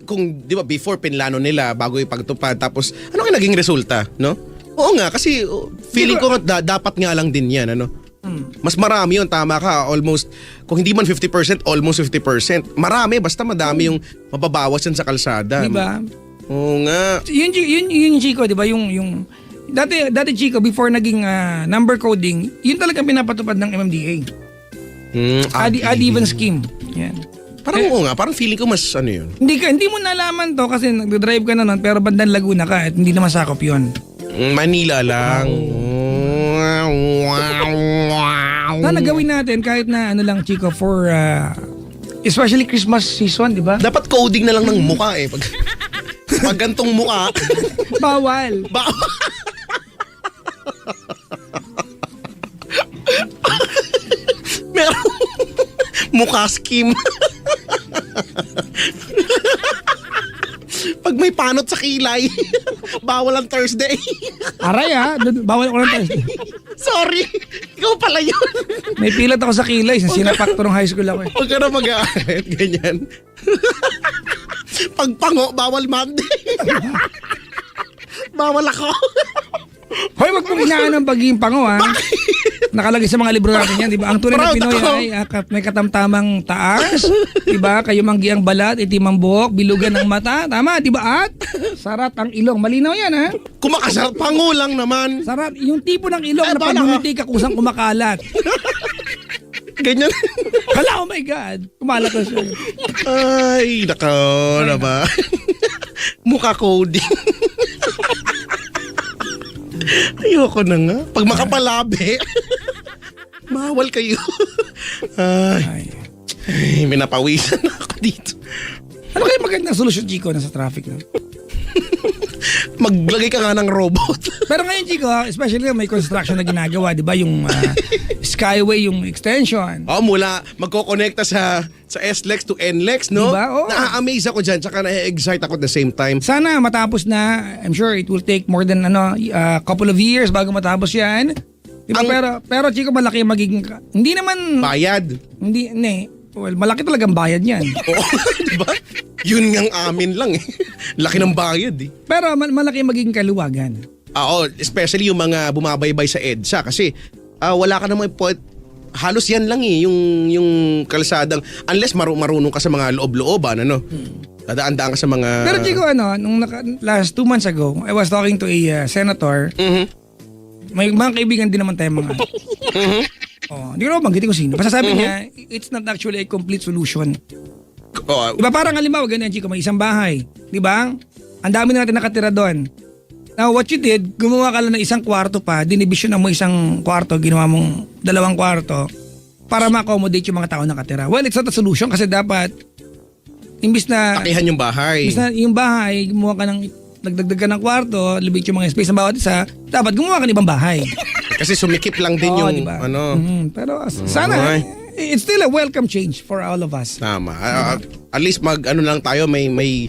kung di ba before pinlano nila bago ipagtupad, tapos ano kaya naging resulta, no? Oo nga, kasi feeling ko dapat nga lang din yan, ano? Mas marami yun, tama ka, almost, kung hindi man 50%, almost 50%. Marami, basta madami yung mababawas yan sa kalsada. Di ba? Oo nga. Yun Chico, di ba, yung dati Chico, before naging number coding, yun talaga pinapatupad ng MMDA. Odd-even scheme. Yan. Parang oo nga, parang feeling ko mas ano yun. Hindi mo nalaman to kasi nagdadrive ka na nun, pero bandang Laguna ka at hindi naman sakop yun. Manila lang. Sana gawin natin kahit na lang Chico for especially Christmas season, di ba? Dapat coding na lang ng mukha eh. Pag gantong mukha. Bawal. Meron mukha scheme. Pag may panot sa kilay, bawal ang Thursday. Aray bawal ako ng Thursday. Sorry, ikaw pala yun. May pilat ako sa kilay, sinapak to nung high school ako eh. Huwag ka na mag-aarit, ganyan. Pag pango, bawal Monday. Bawal ako. Hoy, wag mong inaan ng pagiging pango ha. Nakalagay sa mga libro natin yan, di ba? Ang tunay na Proud Pinoy ako. ay may katamtamang taas, di ba? Kayumanggi ang balat, itim ang buhok, bilugan ang mata, tama, di ba? At sarat ang ilong. Malinaw yan ha. Kumakasarap, pango lang naman. Sarat, yung tipo ng ilong na pag bala ka. humiti ka kusang kumakalat. Ganyan. Kala, oh my God, kumalat na siya. Ay, nako na ba? Mukha coding. Ayoko na nga. Pag makapalabi, mawal kayo. Ay, minapawisan na ako dito. Ano kaya magandang solusyon, Chico, na sa traffic na? Maglagay ka nga ng robot. Pero ngayon, Chico, especially may construction na ginagawa, di ba? Yung Skyway, yung extension. Oh, mula magkokonekta sa SLEX to NLEX, no? Diba? Oo. Na-amaze ako dyan, tsaka na-excite ako at the same time. Sana matapos na. I'm sure it will take more than couple of years bago matapos yan. Diba? Pero Chico, malaki yung magiging... Hindi naman... Bayad. Well, malaki talagang bayad yan. Oo, diba? Yun ngang amin lang eh. Laki ng bayad eh. Pero malaki yung magiging kaluwagan. Oo, especially yung mga bumabaybay sa EDSA kasi wala ka namang halos yan lang eh, yung kalsadang, unless marunong ka sa mga loob-looban, ano? Dadaan-daan ka sa mga... Pero Chico, nung last 2 months ago, I was talking to a senator. May mga kaibigan din naman tayo mga. Hindi ko naman banggitin kung sino. Basta sabi niya, it's not actually a complete solution. Diba parang halimbawa, ganyan Chico, may isang bahay. Diba? Ang dami na natin nakatira doon. Now, what you did, gumawa ka lang ng isang kwarto pa, dinibisyon mo isang kwarto, ginawa mong 2 kwarto para ma-accommodate yung mga tao nakatira. Well, it's not a solution kasi dapat imbis na takihan yung bahay. imbis na yung bahay, gumawa ka ng nagdagdag ka ng kwarto, libit yung mga space ng bawat isa, dapat gumawa ka ng ibang bahay. Kasi sumikip lang din yung diba? ano. Pero sana, it's still a welcome change for all of us. Tama. At least lang tayo, may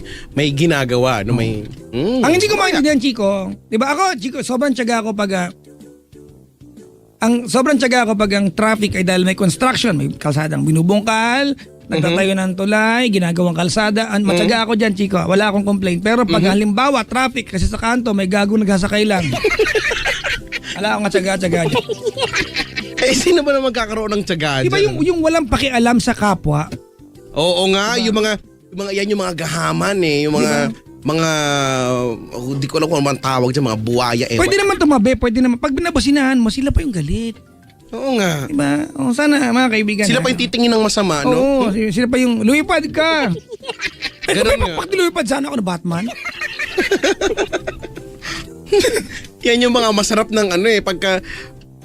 ginagawa. No? Ang hindi ko maintindihan, Chico, di ba ako, Chico, sobrang tiyaga ako pag ang traffic ay dahil may construction, may kalsadang binubungkal, nagtatayo ng tulay, ginagawang kalsada. Matyaga ako dyan, Chico. Wala akong complaint. Pero pag halimbawa, traffic, kasi sa kanto, may gagong nagsasakay lang. Wala akong tyaga-tyaga dyan. Sino ba na magkakaroon ng tyaga Di ba yung walang pakialam sa kapwa? Oo nga, diba? yung mga gahaman eh. Yung mga, di ko alam kung ano tawag dyan, mga buwaya eh. Pwede naman tumabi, pwede naman. Pag binabusinahan mo, sila pa yung galit. Oo nga. Diba? Sana mga kaibigan. Sila pa yung titingin ng masama, no? Oo, sila pa yung lumipad ka. Ganun nga. Pag lumipad sana ako na Batman. Yan yung mga masarap ng pagka,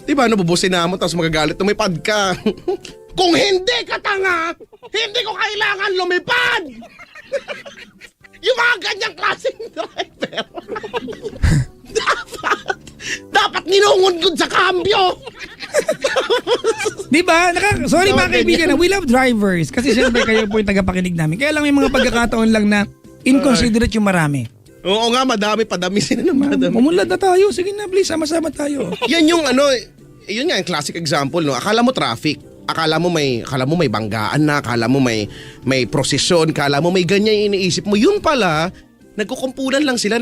di ba, bubusin na mo tapos magagalit, lumipad ka. Kung hindi ka tanga, hindi ko kailangan lumipad! Yung mga ganyang klaseng driver. dapat ninungod sa kambyo. Di ba? Sorry mga kaibigan, we love drivers. Kasi siyempre kayo po yung tagapakinig namin. Kaya lang may mga pagkakataon lang na inconsiderate yung marami. Oo nga, madami, padamisin na madami. Umulad na tayo. Sige na, please, sama-sama tayo. Yan yung yun nga, yung classic example, no? Akala mo traffic. Akala mo may banggaan na, akala mo may prosesyon, akala mo may ganyan iniisip mo. Yun pala, nagkukumpulan lang sila,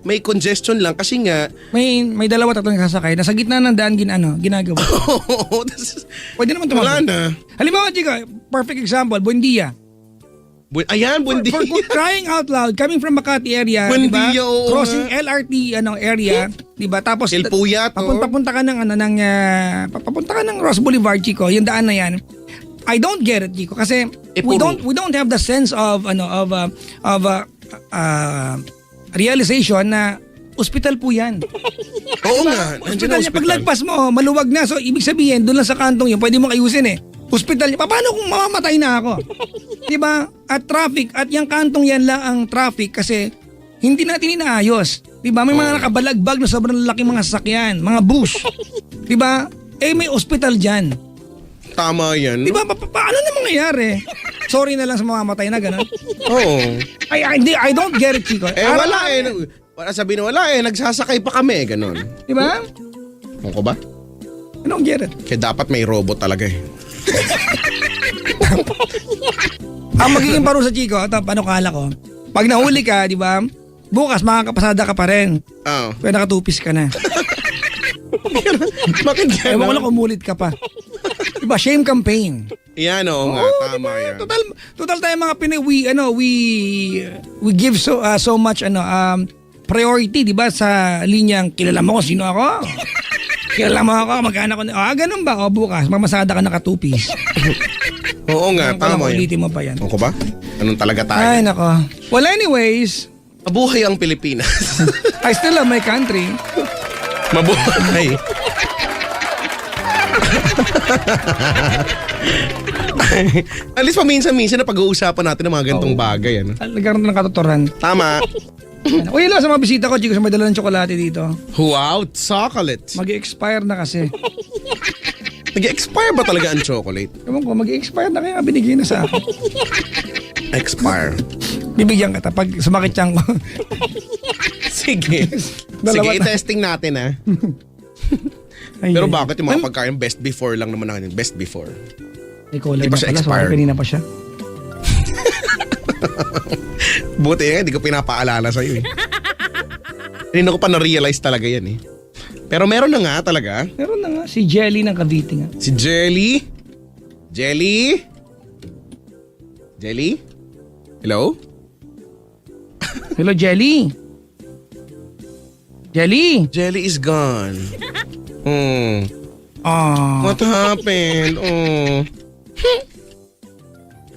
may congestion lang kasi nga may 2-3 sasakay na sa gitna ng daan ginagawa. Pwede naman tumawag. Wala na. Halimbawa, Chica, perfect example, Buendia. Ayan, Buendia. For crying out loud, coming from Makati area, Buendia, diba? oo. Crossing LRT area, 'di ba? Tapos Ilpuyat, papunta ka ng papunta ka ng Ross Boulevard, Chico, yung daan na 'yan. I don't get it, Chico, kasi we don't have the sense of realization na ospital po 'yan. Oo nga. Ospital niya, paglagpas mo, maluwag na. So ibig sabihin, doon lang sa kantong 'yun, pwede mo ayusin eh. Hospital niya. Paano kung mamamatay na ako? Diba? At traffic, at yung kantong yan lang ang traffic kasi hindi natin inaayos. Diba? May mga nakabalagbag na sobrang laki mga sasakyan, mga bus. Diba? May hospital dyan. Tama yan. Diba? Paano na mangyayari? Sorry na lang sa mga matay na gano'n. Oo. I don't get it, Chico. Wala sabihin na wala nagsasakay pa kami, gano'n. Diba? Ano ba? I don't get it. Kaya dapat may robot talaga eh. Ang magiging parusa, Chico, ito, paano kala ko? Pag nahuli ka, di ba? Bukas makakapasada ka pa rin. Oo. Kaya nakatupis ka na. Bakit gano'n? Ewan ko lang umulit ka pa. Diba? Shame campaign. Yan, oo nga. Tama yan. Total tayo mga Pinoy, we give so much priority, di ba? Sa linyang, kilala mo ko, sino ako? Kilala mo ako, magkaanak ko. Ganun ba? Bukas, mamasada ka nakatupis. Oo nga, tama yan. Ulitin mo pa yan. Ako ba? Anong talaga tayo? Ay, nako. Well, anyways. Mabuhay ang Pilipinas. I still love my country. Mabuhay. At least paminsan-minsan na pag-uusapan natin ng mga ganitong bagay. Nagkaroon ng katuturan. Tama. Uy, hello sa mga bisita ko, Chico, may dala ng tsokolate dito. Wow, chocolate. Mag-expire na kasi. Nag-expire ba talaga ang chocolate? Ewan ko, mag-expire na kaya binigay na sa akin. Expire. Bibigyan kita pag sumakit siyang ko. Sige. Sige, i-testing natin ha. Pero bakit yung mga pagkain best before lang naman natin? Best before. Di pa siya expire. Kanina pa siya. Buti nga, hindi ko pinapaalala sa'yo eh. Hindi ko pa na-realize talaga yan eh. Pero meron na nga talaga. Meron na nga, si Jelly ng Cavite nga. Si Jelly? Jelly? Jelly? Hello? Hello, Jelly. Jelly. Jelly is gone. Ah. What happened?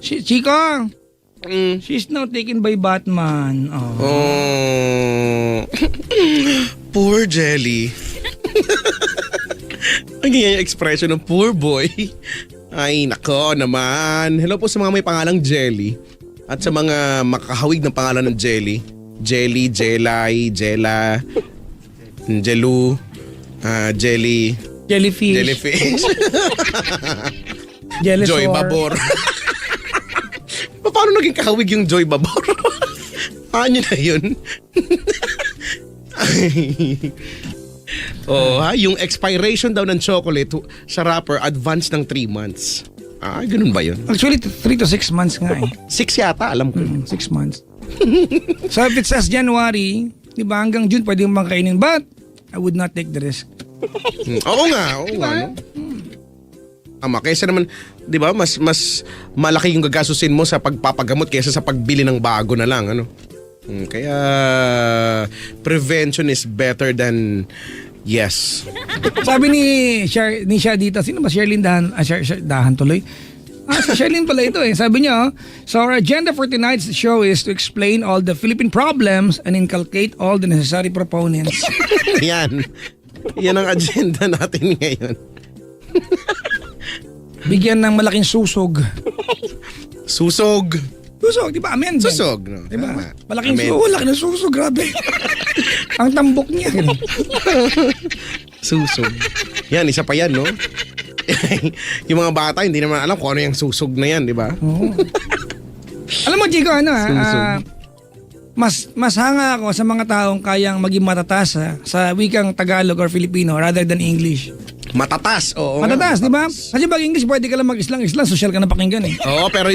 Chico, Mm. she's now taken by Batman. Oh. Poor Jelly. Ang ganyan yung expression ng poor boy. Ay, nako naman. Hello po sa mga may pangalang Jelly. At sa mga makakahawig ng pangalan ng Jelly. Jelly, Jelay, Jella, Jelu, Jelly, Jellyfish. Jellyfish, Jellysaur. Joy Babor. Paano naging kahawig yung Joy Babor? Ano na yun? Yung expiration daw ng chocolate sa wrapper advance ng 3 months. Ganun ba yun? Actually, 3 to 6 months nga eh. 6 yata, alam ko. 6 months. So if it says January, di ba hanggang June pwede mong kainin. But I would not take the risk. Oo nga. No? Tama, kaysa naman, di ba, mas malaki yung gagastusin mo sa pagpapagamot kaysa sa pagbili ng bago na lang, ano? Kaya, prevention is better than yes. Sabi ni siya dito, sino ba? Sherlyn Dahan? Dahan tuloy. Si Sherlyn pala ito eh. Sabi niya, so our agenda for tonight's show is to explain all the Philippine problems and inculcate all the necessary proponents. Yan. Yan ang agenda natin ngayon. Bigyan ng malaking susog. Susog. Susog, di ba? Amen. Susog, no? Di ba? Tama. Malaking Amen. susog. Laki ng susog, grabe. Ang tambok niya. Susog. Yan, isa pa yan, no? Yung mga bata, hindi naman alam kung ano yung susog na yan, di ba? Oo. Alam mo, Chico, mas hanga ako sa mga taong kayang maging matatas sa wikang Tagalog or Filipino rather than English. Matatas, oo. nga. Matatas, di ba? Kasi pag English, pwede ka lang mag-islang-islang, social ka na pakinggan eh. Oo, pero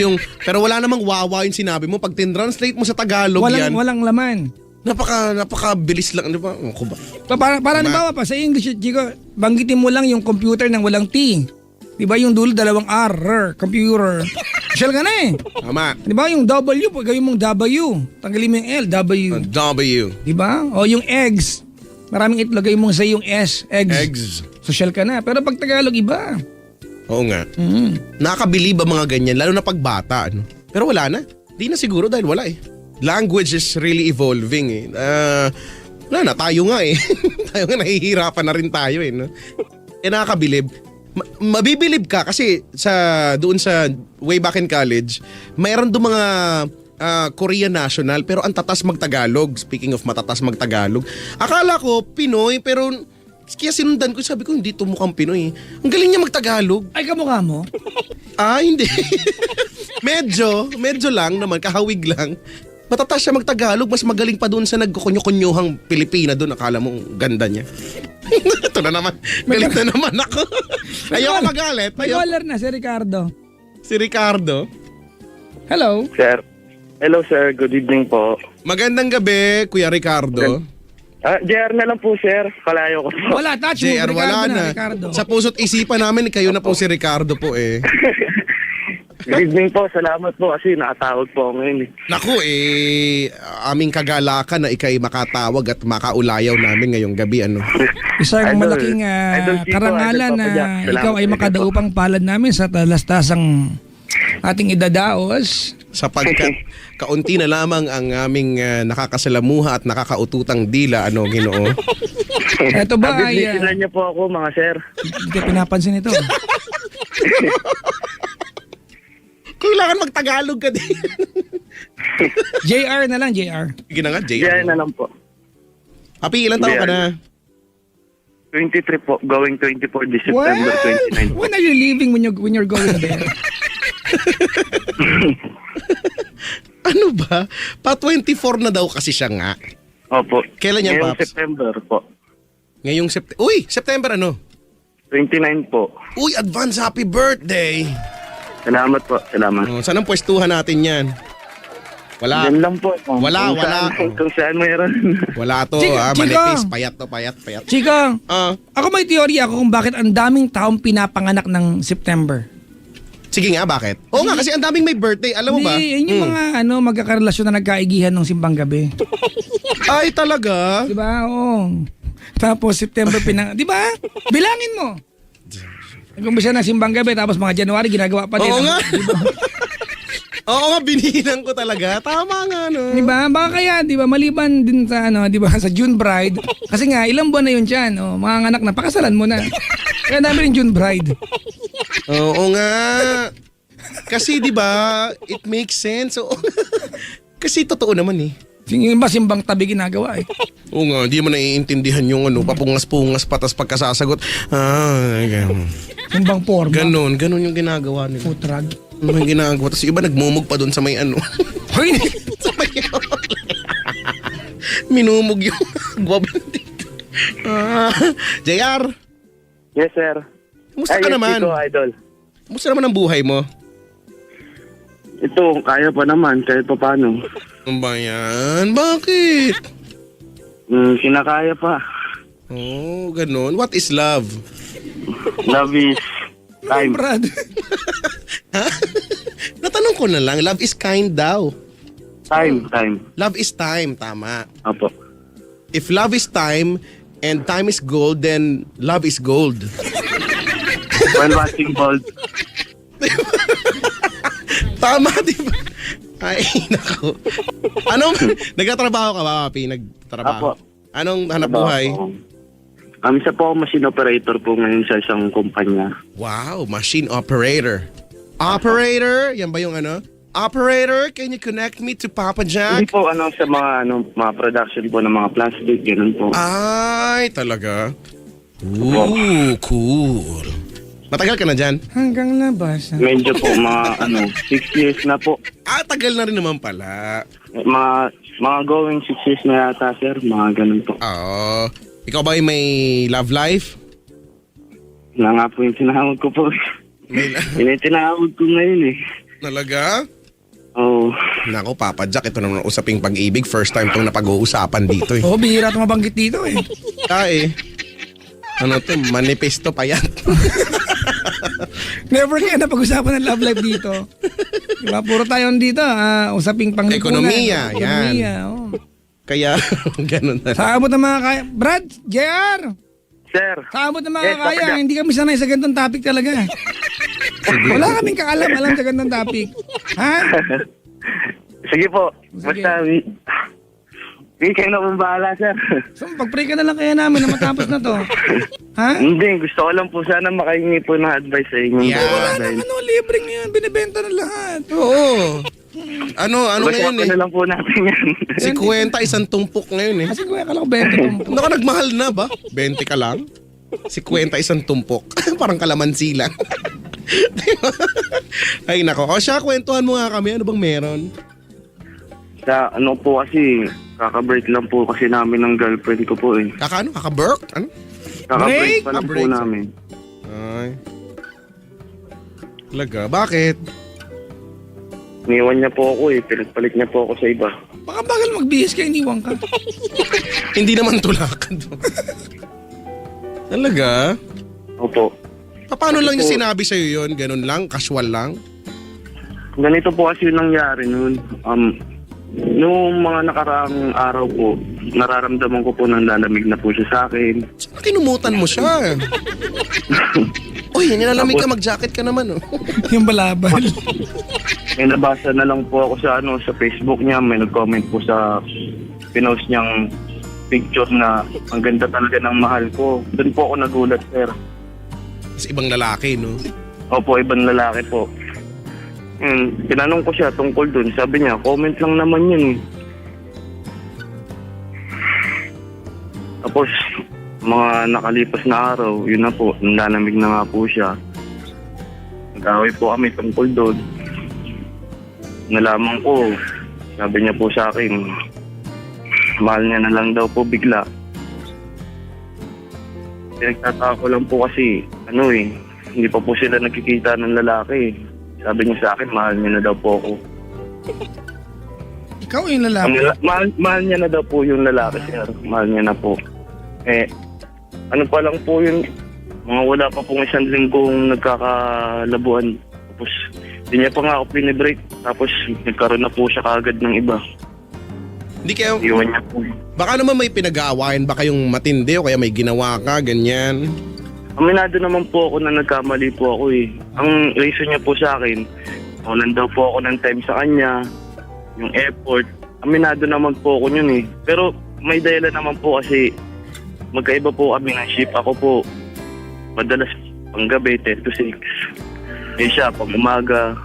wala namang wawa yung sinabi mo. Pag tin-translate mo sa Tagalog yan, Walang laman. napaka-bilis lang, di ba? Ako ba? Para nabawa pa, sa English, Chico, banggitin mo lang yung computer ng walang T. Di ba yung dulo, 2 R, computer. Social ka na eh. Tama. Di ba yung W, gawin mong W. Tanggalin mo yung L, W. W. Di ba? O yung eggs. Maraming itlog, gawin mong sa yung S, eggs. Eggs. Social ka na. Pero pag Tagalog, iba. Oo nga. Nakakabilib ang mga ganyan, lalo na pag bata. Ano? Pero wala na. Di na siguro dahil wala eh. Language is really evolving eh. Wala na, tayo nga eh. Tayo nga, nahihirapan na rin tayo eh. No? Nakakabilib. Mabibilib ka kasi doon sa way back in college, mayroon doon mga Korean national pero ang tatas mag-Tagalog. Speaking of matatas mag-Tagalog, akala ko Pinoy pero kaya sinundan ko, sabi ko hindi to mukhang Pinoy. Ang galing niya mag-Tagalog. Ay, kamukha mo? Hindi. medyo lang naman, kahawig lang. Matatas siya mag-Tagalog, mas magaling pa doon sa nagkukunyo-kunyuhang Pilipina doon. Akala mo ganda niya. Ito na naman. Galit na naman ako. Ayoko magalit. May caller na si Ricardo. Si Ricardo. Hello. Sir. Hello sir, good evening po. Magandang gabi, Kuya Ricardo. JR na lang po sir, kalayo ko po. Wala, touch mo. JR, wala na. Ricardo. Sa puso't isipan namin, kayo na po si Ricardo po eh. Good evening po, salamat po kasi nakatawag po ako ngayon eh. Naku aming kagalakan na ikay makatawag at makaulayaw namin ngayong gabi. Ano? Isang Idol. malaking Idol Chico, karangalan Idol na Papa Jack. Salamat, ikaw ay Idol makadaupang palad namin sa talastasang ating idadaos. Sapagkat kaunti na lamang ang aming nakakasalamuha at nakakaututang dila, ano, Ginoo. Ito ba ay Abibisilan niyo po ako mga sir. hindi ka pinapansin ito? Kailangan mag-Tagalog ka din. JR na lang, JR. Sige na nga, JR na lang po. Happy, ilang taon ka na? 23 po, going 24 this September 29. When are you leaving when you're going there? Ano ba? Pa 24 na daw kasi siya nga. Opo. Kailan yan, Ngayong Paps? September po. Ngayong September. Uy, September ano? 29 po. Uy, advance happy birthday. Salamat po, salamat. Saan ang pwestuhan natin yan? Wala. Yan lang po. Wala. Kung saan mayroon. Wala to, Chico, manipis, Chico. payat to, payat. Chika, Ah, ako may teorya ako kung bakit ang daming taong pinapanganak ng September. sige nga, bakit? Oo nga, kasi ang daming may birthday, alam mo ba? Hindi, yun yung mga magkakarelasyon na nagkaigihan ng simbang gabi. Ay, talaga? Di ba? Oo. Tapos September di ba? Bilangin mo. Nag-umpisa ng simbang gabi tapos mga January ginagawa pa din. Oo nga. Oo nga, binihinan ko talaga. Tama nga, no? Di ba? Baka kaya, di ba, maliban din sa di ba, sa June bride. Kasi nga ilang buwan na yun diyan, mga anak na pakasalan mo na. Kaya dami rin June bride. Oo nga. Kasi 'di ba, it makes sense. Oo. Kasi totoo naman eh. Yung iba simbang tabi ginagawa eh. Oo nga, hindi mo naiintindihan yung papungas-pungas patas pagkasasagot. Ganun. Simbang forma. Ganun yung ginagawa nila. Putrag. Ano yung ginagawa? Tapos iba nagmumug pa doon sa may Hoy! sa may minumug yung guwabinti. JR, Yes, sir. kumusta ka Yes, naman? Chico, idol. Kumusta naman ang buhay mo? Ito, kaya pa naman, kahit pa paano. Ano ba yan? Bakit? Kinakaya pa. Oh, ganun. What is love? Love is time. Brad. Natanong ko na lang, love is kind daw. Time. Love is time, tama. Apo. If love is time and time is gold, then love is gold. While watching Bold. Tama, di ba? Ay, nako. Nagtatrabaho ka ba, Papi? Nagtrabaho? Apo. Anong hanap buhay? Isa po ako machine operator po ngayon sa isang kumpanya. Wow, machine operator. Operator? Yan ba yung Operator, can you connect me to Papa Hindi Jack? po sa mga production po ng mga plastic, ganun po. Ay, talaga? Ooh, cool. Matagal ka na dyan? Hanggang labas. Medyo po mga 6 years na po. Tagal na rin naman pala. Mga going 6 years na yata, sir. Mga ganun po. Oo. Ikaw ba ay may love life? Na nga po yung tinawag ko po. May Yun yung tinawag ko ngayon eh. Talaga? Oo. Nako, Papa Jack, ito naman ang usaping pag-ibig. First time itong napag-uusapan dito eh. Oo, bihira ito mabanggit dito eh. Ano to? Manifesto pa yan. Never kaya napag-usapan ng love life dito. Diba? Puro tayo dito, usaping panglipunan. Ekonomiya, yan. Ekonomiya, oo. Kaya, ganun na. Sa abot ng mga kaya. Brad, JR! Sir. Sa abot ng mga Yes, kaya, Papa Jack. hindi kami sanay sa ganitong topic talaga. Wala kaming kaalam-alam sa ganitong topic. Ha? Sige po. Sige. Basta, kayo na pong bahala, sir. So, pag-pray ka na lang kaya namin na matapos na to. Ha? Hindi, gusto ko lang po sana makahingi po ng advice sa inyo. Yeah. Wala naman, libre ngayon. Binibenta na lahat. Oo. Ano ngayon Pag-usapan na lang po natin yan. Si Kwenta, isang tumpok ngayon eh. Kasi kung akala ko 20 po. Naka, nagmahal na ba? 20 ka lang? Si Kwenta, isang tumpok. Parang kalamansi lang. Ay nako. O siya, kwentuhan mo nga kami. Ano bang meron? Sa po kasi, kaka-break lang po kasi namin ng girlfriend ko po eh. Kaka-burk? Ano? Kaka-break pa lang Break? po namin. Ay. Talaga? Bakit? Iniwan niya po ako eh. Pinagpalit niya po ako sa iba. Baka bagal magbihis ka, iniwan ka. Hindi naman tulakan. Talaga? Opo. Paano lang niya po- sinabi sa'yo yun? Ganun lang? Casual lang? Ganito po kasi yung nangyari noon. Noong mga nakaraang araw po, nararamdaman ko po ng lalamig na po siya sa akin. Saan kinumutan mo siya? Uy, nilalamig ka, mag-jacket ka naman oh. Yung balabal. May nabasa na lang po ako sa Facebook niya. May nag-comment po sa pinost niyang picture na ang ganda talaga ng mahal ko. Doon po ako nagulat, sir. Mas ibang lalaki, no? Opo, ibang lalaki po. Tinanong ko siya tungkol dun. Sabi niya, comment lang naman yun. Tapos, mga nakalipas na araw, yun na po, nanlamig na nga po siya. Nag-away po kami tungkol doon. Nalaman ko, sabi niya po sa akin, mahal niya na lang daw po bigla. Pinagtataka ko lang po kasi, hindi pa po sila nakikita ng lalaki. Sabi niya sa akin, mahal niya na daw po ako. Ikaw yung lalaki. Mahal niya na daw po yung lalaki, sir. Mahal niya na po. Ano pa lang po yun, mga wala pa pong 1 linggong nagkakalabuan. Tapos, hindi niya pa nga ako pinibreak. Tapos, nagkaroon na po siya kaagad ng iba. Hindi kayo, Iwan niya po. baka naman may pinag-aawayan ba kayong matindi o kaya may ginawa ka, ganyan. Aminado naman po ako na nagkamali po ako eh. Ang reason niya po sa akin, walang daw po ako ng time sa kanya, yung effort. Aminado naman po ako yun eh. Pero may dahilan naman po kasi magkaiba po kami ng shift. Ako po, madalas panggabi, 10 to 6. Siya, pang umaga.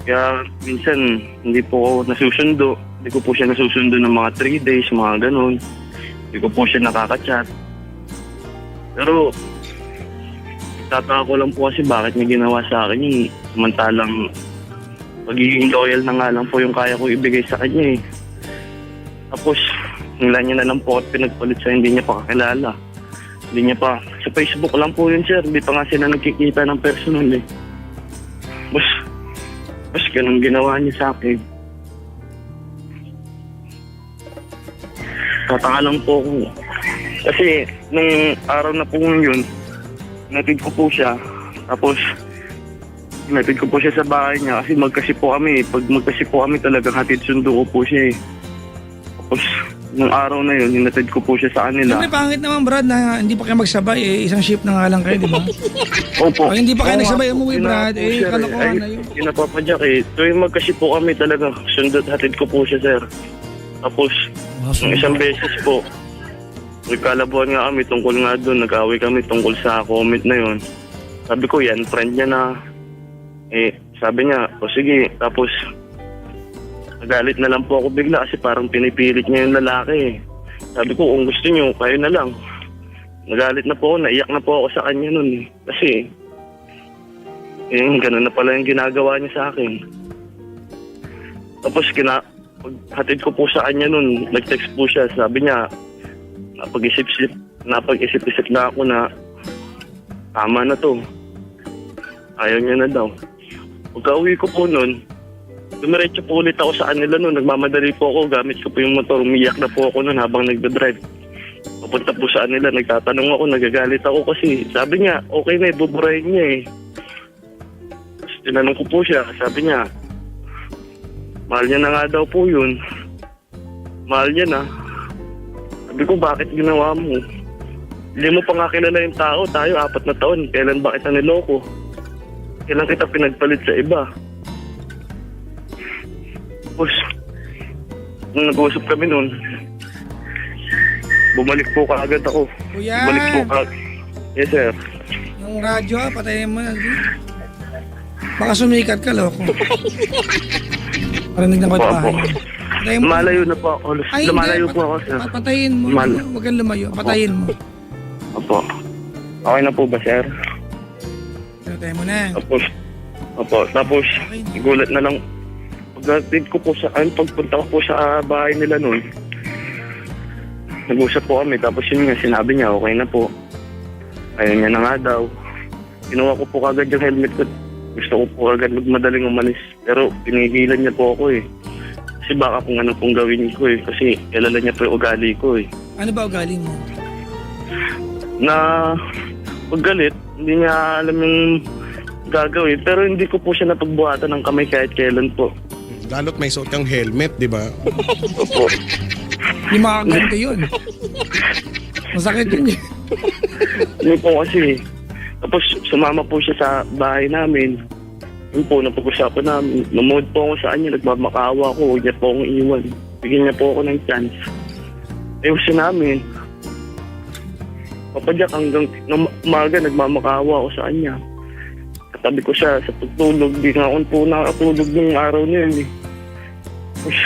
Kaya minsan, hindi po ako nasusundo. Hindi ko po siya nasusundo ng mga 3 days, mga ganun. Hindi ko po siya nakaka-chat. Pero, tataka ko lang po kasi bakit niya ginawa sa akin yun. Samantalang, pagiging loyal na nga lang po yung kaya ko ibigay sa kanya eh. Tapos, nila niya na lang po at pinagpalit sa hindi niya pa kakilala. Hindi niya pa, sa Facebook lang po yun sir, hindi pa nga sila nagkikita ng personal eh. Mas ganun ginawa niya sa akin. Tataka lang po ako. Kasi, nung araw na po yun, natid ko po siya. Tapos, natid ko po siya sa bahay niya kasi magkasi po kami. Pag magkasi po kami talagang hatid sundo ko po siya eh. Tapos, nung araw na yun, hinatid ko po siya sa kanila. Siyempre, pangit naman, Brad, na hindi pa kayo magsabay. Isang shift na nga lang kayo, di ba? Opo. Pag hindi pa kayo Oo nagsabay, nga po, umuwi, Brad. sir, Kalokohan na yun. Pinapapadyak eh. Tuwing magkasi po kami talaga, sundot hatid ko po siya, sir. Tapos, nung isang beses po, nagkalabuan nga kami tungkol nga doon. Nag-away kami tungkol sa comment na yun. Sabi ko, yan, friend niya na. Sabi niya, o sige. Tapos, nagalit na lang po ako bigla kasi parang pinipilit niya yung lalaki. Sabi ko, kung gusto niyo, kayo na lang. Nagalit na po ako, naiyak na po ako sa kanya nun eh. Kasi, ganun na pala yung ginagawa niya sa akin. Tapos, paghatid ko po sa kanya nun, nag-text po siya. Sabi niya, napag-isip-isip na ako na tama na to. Ayaw niya na daw. Pagka-uwi ko po nun, dumiretso po ulit ako sa kanila nun. Nagmamadali po ako, gamit ko po yung motor. Umiyak na po ako nun habang nagdadrive. Papunta po sa kanila, nagtatanong ako, nagagalit ako kasi sabi niya, okay na, ibuburahin niya eh. Tapos tinanong ko po siya, sabi niya, mahal niya na nga daw po yun. Mahal niya na. Sabi ko, bakit ginawa mo? Hindi mo pa nga kilala yung tao. Tayo, 4 na taon. Kailan ba kita niloko? Kailan kita pinagpalit sa iba? Tapos, nung nag-uusap kami noon, bumalik po kaagad ako. Kuya! Bumalik po kaagad. Yes, sir. Yung radyo, patayin mo na. Baka sumikat ka, loko. Parinig ng bahay. Patayin mo. Malayo na po ako. Lumalayo po ako, sir. Patayin mo. Huwag kang lumayo. Patayin mo. Opo. Okay na po ba, sir? Patayin mo na. Tapos, gulat na lang. Pagdating ko po pagpunta ko po sa bahay nila noon, nag-usap po kami. Tapos yun nga, sinabi niya, okay na po. Ayaw niya na nga daw. Kinuha ko po kagad yung helmet ko. Gusto ko po agad magmadaling umalis. Pero pinigilan niya po ako eh. Kasi baka kung ano pong gawin ko eh. Kasi kilala niya po yung ugali ko eh. Ano ba ugali mo? Na paggalit, hindi niya alam yung gagawin. Pero hindi ko po siya napagbuhatan ng kamay kahit kailan po. Lalo't may suot kang helmet, di ba? Opo. Hindi makaganto yun. Masakit yun eh. Hindi po kasi. Tapos sumama po siya sa bahay namin. Yun po, napag-usapan namin. Namood po ako sa kanya, nagmamakaawa ko. Huwag niya po akong iwan. Bigyan niya po ako ng chance. Ayusin namin. Papadyak hanggang umaga, nagmamakaawa ako sa kanya. Katabi ko siya sa pagtulog. Di nga ako po nakatulog ng araw na yun eh. Tapos,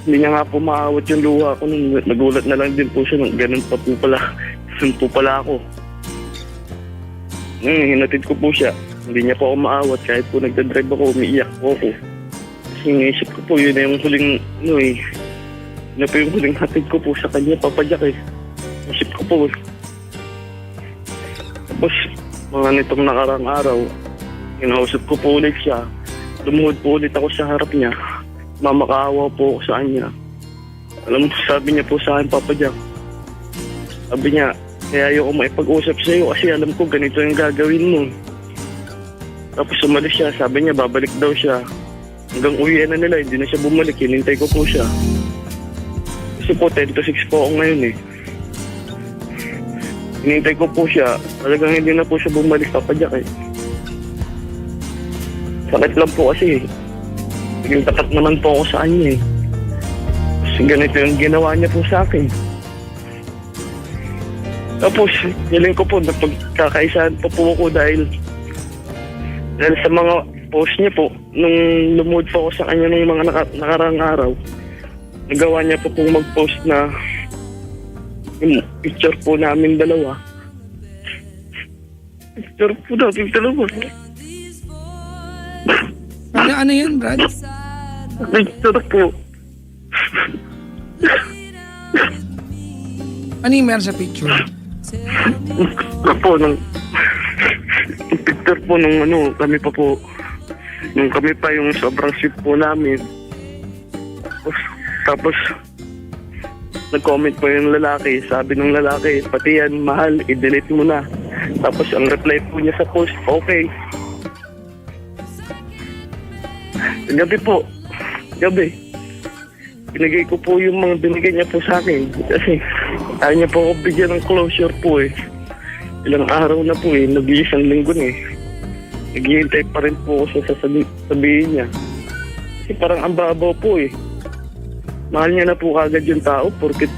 hindi niya nga po maawat yung luha ko. Nagulat na lang din po siya. Ganun pa po pala. Ganun po pala ako. Hinatid ko po siya. Hindi niya po ako maawat. Kahit po nagdadrive ako, umiiyak po ako. Kasi naisip ko po, yun na yung huling, yun na po yung huling hatid ko po sa kanya, papadyak eh. Naisip ko po. Tapos, mga nitong nakarang araw, inausap ko po ulit siya. Lumuhod po ulit ako sa harap niya. mamakaawa po ako sa kanya. Alam mo, sabi niya po sa akin, Papa Jack. Sabi niya, kaya ayoko maipag-usap sa iyo kasi alam ko ganito yung gagawin mo. Tapos umalis siya, sabi niya babalik daw siya. Hanggang uwian na nila, hindi na siya bumalik, hinintay ko po siya. Kasi po 10 to 6 po ako ngayon eh. Hinintay ko po siya, talagang hindi na po siya bumalik, Papa Jack eh. Sakit lang po kasi naging tapat naman po ako sa kanya eh. Kasi ganito yung ginawa niya po sa akin. Tapos, hiling ko po na pagkakaisahan pa po ako dahil sa mga post niya po, nung lumuod po ako sa kanya ng mga nakarang araw, nagawa niya po pong mag-post na yung picture po namin dalawa. Picture po namin dalawa. Ano yun, Brad? Picture po. Ano yung meron sa picture? Po, yung picture po nung kami pa po, nung kami pa yung sobrang sweet po namin. Tapos nag-comment po yung lalaki, sabi ng lalaki, pati yan, mahal, i-delete mo na. Tapos ang reply po niya sa post, okay. Gabi, binigay ko po yung mga binigay niya po sa akin. Kasi ayaw niya po ako bigyan ng closure po eh. Ilang araw na po eh, nag-iisang linggo na eh. Naghihintay pa rin po ako sa sabihin niya. Kasi parang ang babaw po eh. Mahal niya na po kagad yung tao porket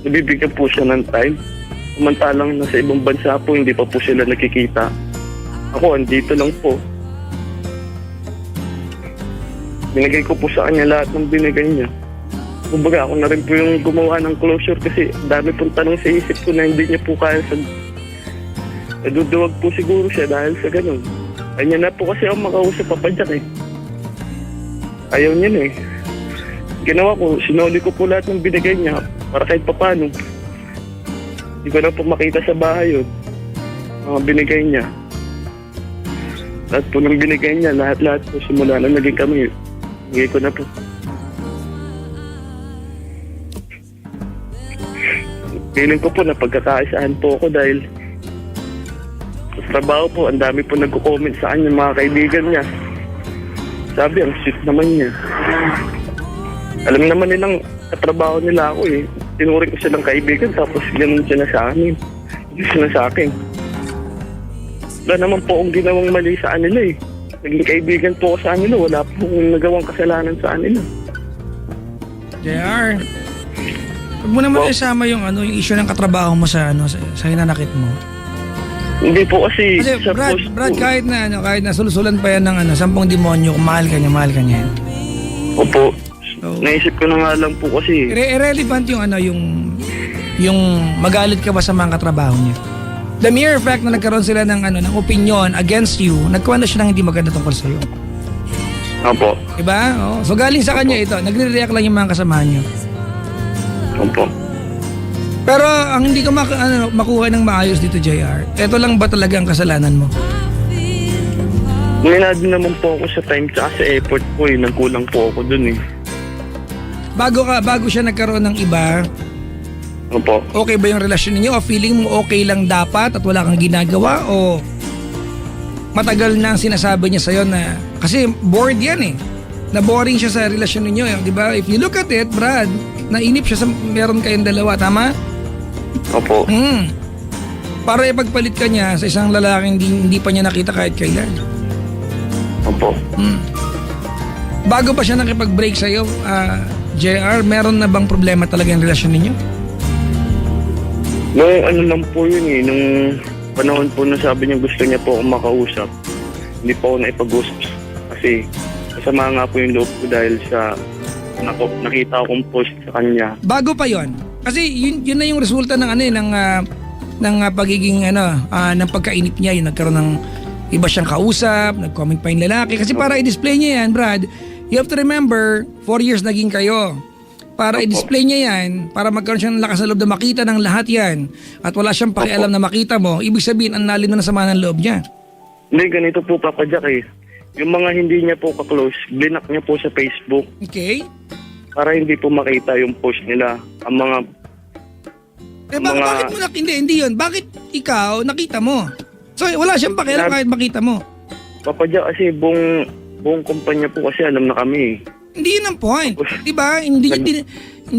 nabibigyan po siya ng time. Samantalang nasa ibang bansa po, hindi pa po sila nakikita. Ako, andito lang po. Binigay ko po sa kanya lahat ng binigay niya. Kumbaga ako na rin po yung gumawa ng closure kasi dami pong tanong sa isip ko na hindi niya po kaya sa... Naduduwag po siguro siya dahil sa ganun. Ayaw na po kasi ako makausap Papa Jack eh. Ayaw niya na eh. Ginawa ko, sinuli ko po lahat ng binigay niya para kahit papano. Hindi ko na po makita sa bahay yun. Mga binigay niya. Lahat po ng binigay niya, lahat-lahat po simula na naging kami. Hingay ko na po. Feeling ko po na pagkakaisaan po ako dahil sa trabaho po, ang dami po nagko-comment sa kanya mga kaibigan niya. Sabi, ang sweet naman niya. Alam naman nilang katrabaho nila ako eh. Tinuring ko silang kaibigan tapos ganun sila sa amin. Hindi sila sa akin. Wala naman po akong ginawang mali sa kanila eh. Naging kaibigan po ako sa kanila. Wala po akong nagawang kasalanan sa kanila. JR, huwag mo naman isama yung yung issue ng katrabaho mo sa sa hinanakit mo. Hindi po kasi sa Brad, post Brad, po. kahit na sulsulan pa yan ng 10 demonyo, kung mahal ka niya. Opo. So, Naisip ko na nga lang po kasi. irrelevant yung magalit ka ba sa mga katrabaho niya. The mere fact na nagkaroon sila ng ng opinion against you, nagkuha na siya ng hindi maganda tungkol sa iyo. Opo. Diba? Oh, so galing sa kanya ito, nagre-react lang yung mga kasamahan niyo. Opo. Pero ang hindi ko makuha ng maayos dito, JR, ito lang ba talaga ang kasalanan mo? Minado naman po ako sa time tsaka sa effort po eh. Nagkulang po ako dun eh. Bago siya nagkaroon ng iba, Opo. okay ba yung relasyon ninyo? O feeling mo okay lang dapat at wala kang ginagawa? O matagal na ang sinasabi niya sa'yo na, kasi bored yan eh. Na-boring siya sa relasyon ninyo eh. Di ba? If you look at it, Brad, nainip siya sa meron kayong dalawa, tama? Opo. Para ipagpalit ka niya sa isang lalaking hindi pa niya nakita kahit kailan. Opo. Bago pa siya nakipag-break sa'yo, JR, meron na bang problema talaga yung relasyon ninyo? Nung lang po yun eh. Nung panahon po na sabi niya gusto niya po akong makausap. Hindi po ako naipag-usap. Kasi masama nga po yung loob ko dahil sa nakita akong post sa kanya. Bago pa yon. Kasi yun na yung resulta ng ng pagiging ng pagkainip niya, yung nagkaroon ng iba siyang kausap, nag-comment pa yung lalaki kasi para i-display niya yan, Brad. You have to remember, 4 years naging kayo. Para i-display niya yan, para magkaroon siya ng lakas na loob na makita ng lahat yan at wala siyang pakialam na makita mo, ibig sabihin ang lalim na sama ng loob niya. Hindi, ganito po Papa Jack eh. yung mga hindi niya po ka-close, blinak niya po sa Facebook Okay? para hindi po makita yung post nila. Ang mga Bakit mo hindi yun? Bakit ikaw nakita mo? So, wala siyang pakialam kahit makita mo. papadya kasi buong kumpanya po kasi alam na kami. Hindi yun ang point. Diba? Hindi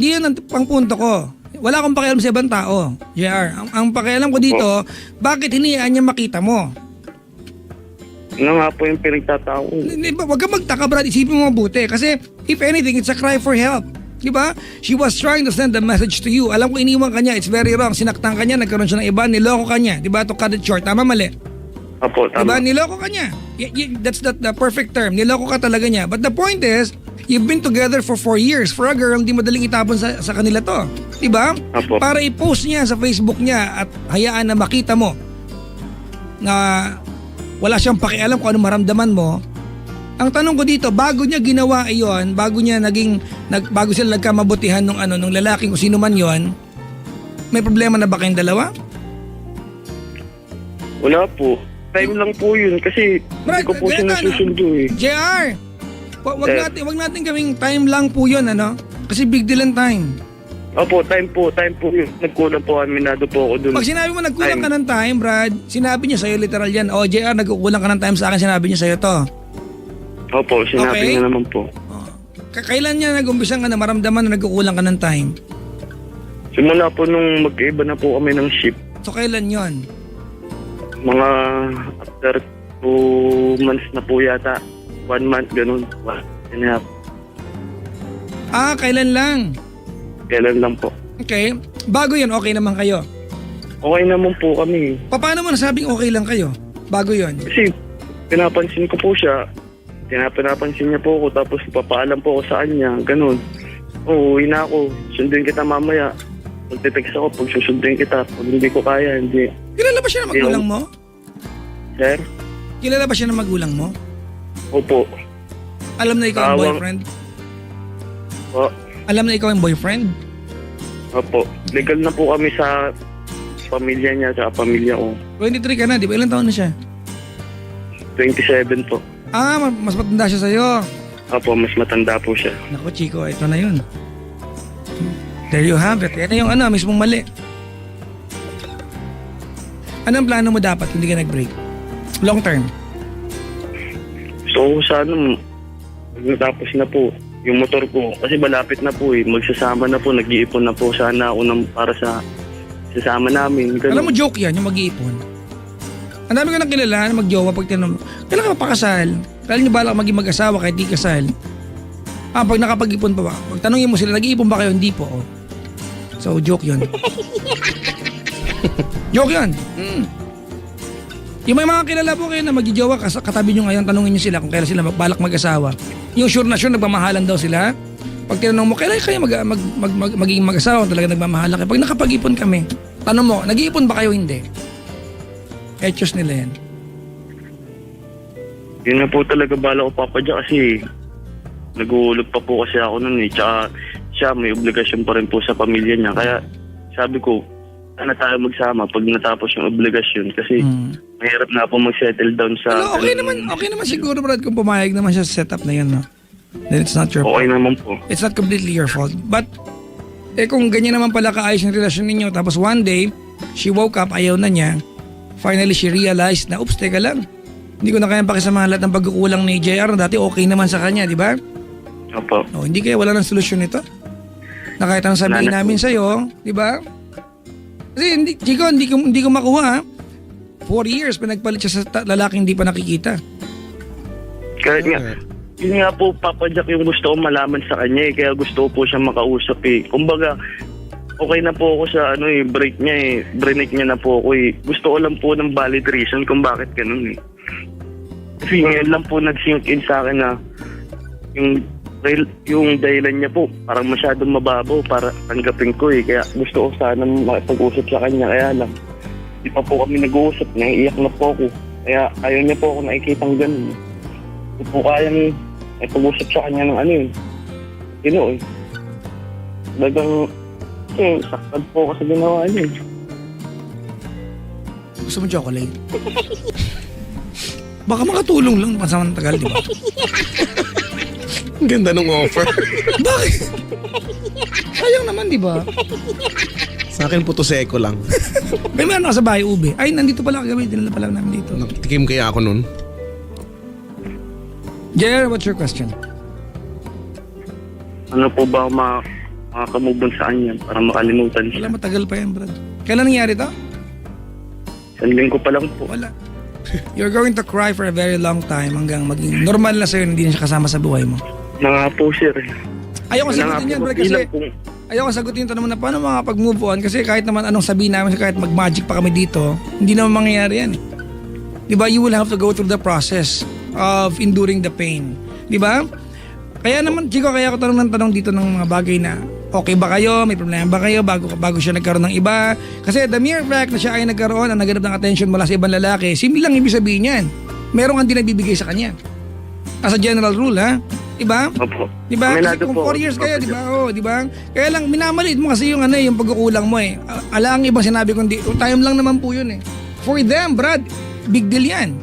yun ang pangpunto ko. Wala akong pakialam sa ibang tao. JR, ang pakialam ko dito, bakit hiniyaan niya makita mo? Ano nga po yung pinagtatao ko. Huwag kang magtaka, Brad. Isipin mo mabuti. Kasi, if anything, it's a cry for help. Diba? She was trying to send a message to you. Alam ko iniwan ka niya. It's very wrong. Sinaktan ka niya. Nagkaroon siya ng iba. Niloko ka niya. Diba? To cut it short. Tama, mali? Apo, Diba? tama. Niloko ka niya. That's the perfect term. Niloko ka talaga niya. But the point is, you've been together for 4 years. For a girl, hindi madaling itapon sa kanila to. Diba? Apo. Para i-post niya sa Facebook niya at hayaan na makita mo na wala siyang pakialam kung ano maramdaman mo. Ang tanong ko dito, bago niya ginawa iyon, bago sila nagkamabutihan nung lalaking kung sino man yon, may problema na ba kayong dalawa? Wala po. Time lang po yun kasi Brad, hindi ko po siya ganito, nasusundo eh. JR, wag natin gawing time lang po yun, ano? Kasi big deal ang time. Opo, time po yun. Nagkulang po kami, nado po ako dun. Pag sinabi mo nagkulang ka ng time, Brad, sinabi niya sa'yo literal yan. O, JR, nagkukulang ka ng time sa akin, sinabi niya sa'yo to. Opo, sinabi Okay. niya naman po. Kailan niya nag-umpisang ka na maramdaman na nagkukulang ka ng time? Simula po nung magkaiba na po kami ng ship, So, kailan yon? mga after 2 months na po yata. 1 month, ganun. 1.5. Kailan lang? Kailan lang po. Okay. Bago yun, okay naman kayo. Okay naman po kami. Paano mo nasabing okay lang kayo? Bago yun. Kasi pinapansin ko po siya. Pinapansin niya po ako tapos papaalam po ako sa kanya. Ganun. Uwi na ako. Sunduin kita mamaya. Magte-text ako pag susunduin kita. Pag hindi ko kaya, hindi. Kilala ba siya ng magulang mo? Sir? Kilala ba siya ng magulang mo? Opo. Alam na ikaw ang Tawang- boyfriend? O, Alam na ikaw ang boyfriend? opo. Legal na po kami sa pamilya niya at pamilya ko. 23 ka na, di ba? Ilang taon na siya? 27 po. Mas matanda siya sa'yo. Opo, mas matanda po siya. Naku, Chico, ito na yun. There you have it. Yan na yung mismong mali. Anong plano mo dapat? Hindi ka nag-break? Long term. So, sana pag natapos na po yung motor ko. Kasi malapit na po eh. Magsasama na po. Nag-iipon na po sana ako para sa sasama namin. Ganun. Alam mo, joke yan, yung mag-iipon. Ang dami ko nang kilala na mag-jowa pag tinanong, kailan ka papakasal? Kailan niyo balak maging mag-asawa kahit di kasal? Pag nakapag-ipon pa ba? Pag tanongin mo sila, nag-iipon ba kayo? Hindi po. Oh. So, joke yun. Joke yun. Yung may mga kilala po kayo na mag-jowa, katabi nyo ngayon, tanongin nyo sila kung kailan sila balak mag-asawa. Yung sure na sure, nagmamahalan daw sila. Pag tinanong mo, kailan kayo magiging mag-asawa, talaga nagmamahalan kayo. Pag nakapag-ipon kami, tanong mo, nag-iipon ba kayo? Hindi. Etos nila yan. Yun na po talaga bala ko papadya kasi nag-uulog pa po kasi ako nun eh. Tsaka siya may obligasyon pa rin po sa pamilya niya. Kaya sabi ko, sana tayo magsama pag natapos yung obligasyon kasi mahirap na po mag-settle down sa... Pero okay naman siguro, Brad, kung pumayag naman siya sa setup na yun, no? Then it's not your fault. Okay naman po. It's not completely your fault. But, kung ganyan naman pala kaayos yung relasyon ninyo, tapos one day, she woke up, ayaw na niya, finally she realized na, oops, teka lang. Hindi ko na kayang pakisamahan lahat ng pagkukulang ni JR na dati okay naman sa kanya, di ba? Opo. O, hindi kaya wala ng solusyon nito? Na kahit ang sabihin Wala na namin sa'yo, di ba? Kasi Chico, hindi ko makuha. 4 years pinagpalit siya sa lalaking hindi pa nakikita. Kahit nga, yun nga po, Papa Jack, yung gusto ko malaman sa kanya eh. Kaya gusto ko po siya makausap eh. Kumbaga, okay na po ako sa break niya eh. Break niya na po ako eh. Gusto ko lang po ng valid reason kung bakit ganun eh. Kasi ngayon lang po nag-sink in sa akin na yung dahilan niya po parang masyadong mababaw para tanggapin ko eh. Kaya gusto ko sana makipag-usap sa kanya. Kaya lang, di pa po kami nag-uusap. Naiiyak na po ako. Kaya ayaw niya po ako nakikitang ganun. Hindi po kayang makipag-usap sa kanya ng eh. Dagang, saktan po ako sa ginawa niya. Gusto mo chocolate? Baka makatulong lang pansamantagal, di ba? Ang ganda ng offer. Bakit? Sayang naman, di ba? Sa akin, puto seko lang. May meron ka sa bahay, ube. Ay, nandito pala kagabi. Dinala pala namin dito. Nakatikim kaya ako nun. Jer, what's your question? Ano po ba makakamove on sa kanya para makalimutan siya? Wala, matagal pa yan, Brad. Kailan nangyari to? Isang linggo pa lang po. Wala. You're going to cry for a very long time hanggang maging normal na sa'yo na hindi na siya kasama sa buhay mo. Na nga po, sir. Ayoko sagutin yan, Brad, kasi Ilang pong- ayoko sagutin yung tanong mo na paano makapag-move on kasi kahit naman anong sabihin namin, kahit mag-magic pa kami dito, hindi naman mangyayari yan. Diba? You will have to go through the process of enduring the pain. Diba? Kaya naman, Chico, kaya ako tanong ng tanong dito ng mga bagay na okay ba kayo, may problema ba kayo bago siya nagkaroon ng iba. Kasi the mere fact na siya ay nagkaroon at naghanap ng attention mula sa ibang lalaki, simple lang ibig sabihin yan. Meron kang dinabibigay sa kanya. As a general rule, ha? Diba? Opo. Diba? Kasi Aminado kung po 4 years ako. kayo, diba? Oh, diba? Kaya lang, minamaliit mo kasi yung yung pagkukulang mo eh. Ala ang ibang sinabi ko, time lang naman po yun eh. For them, Brad, big deal yan.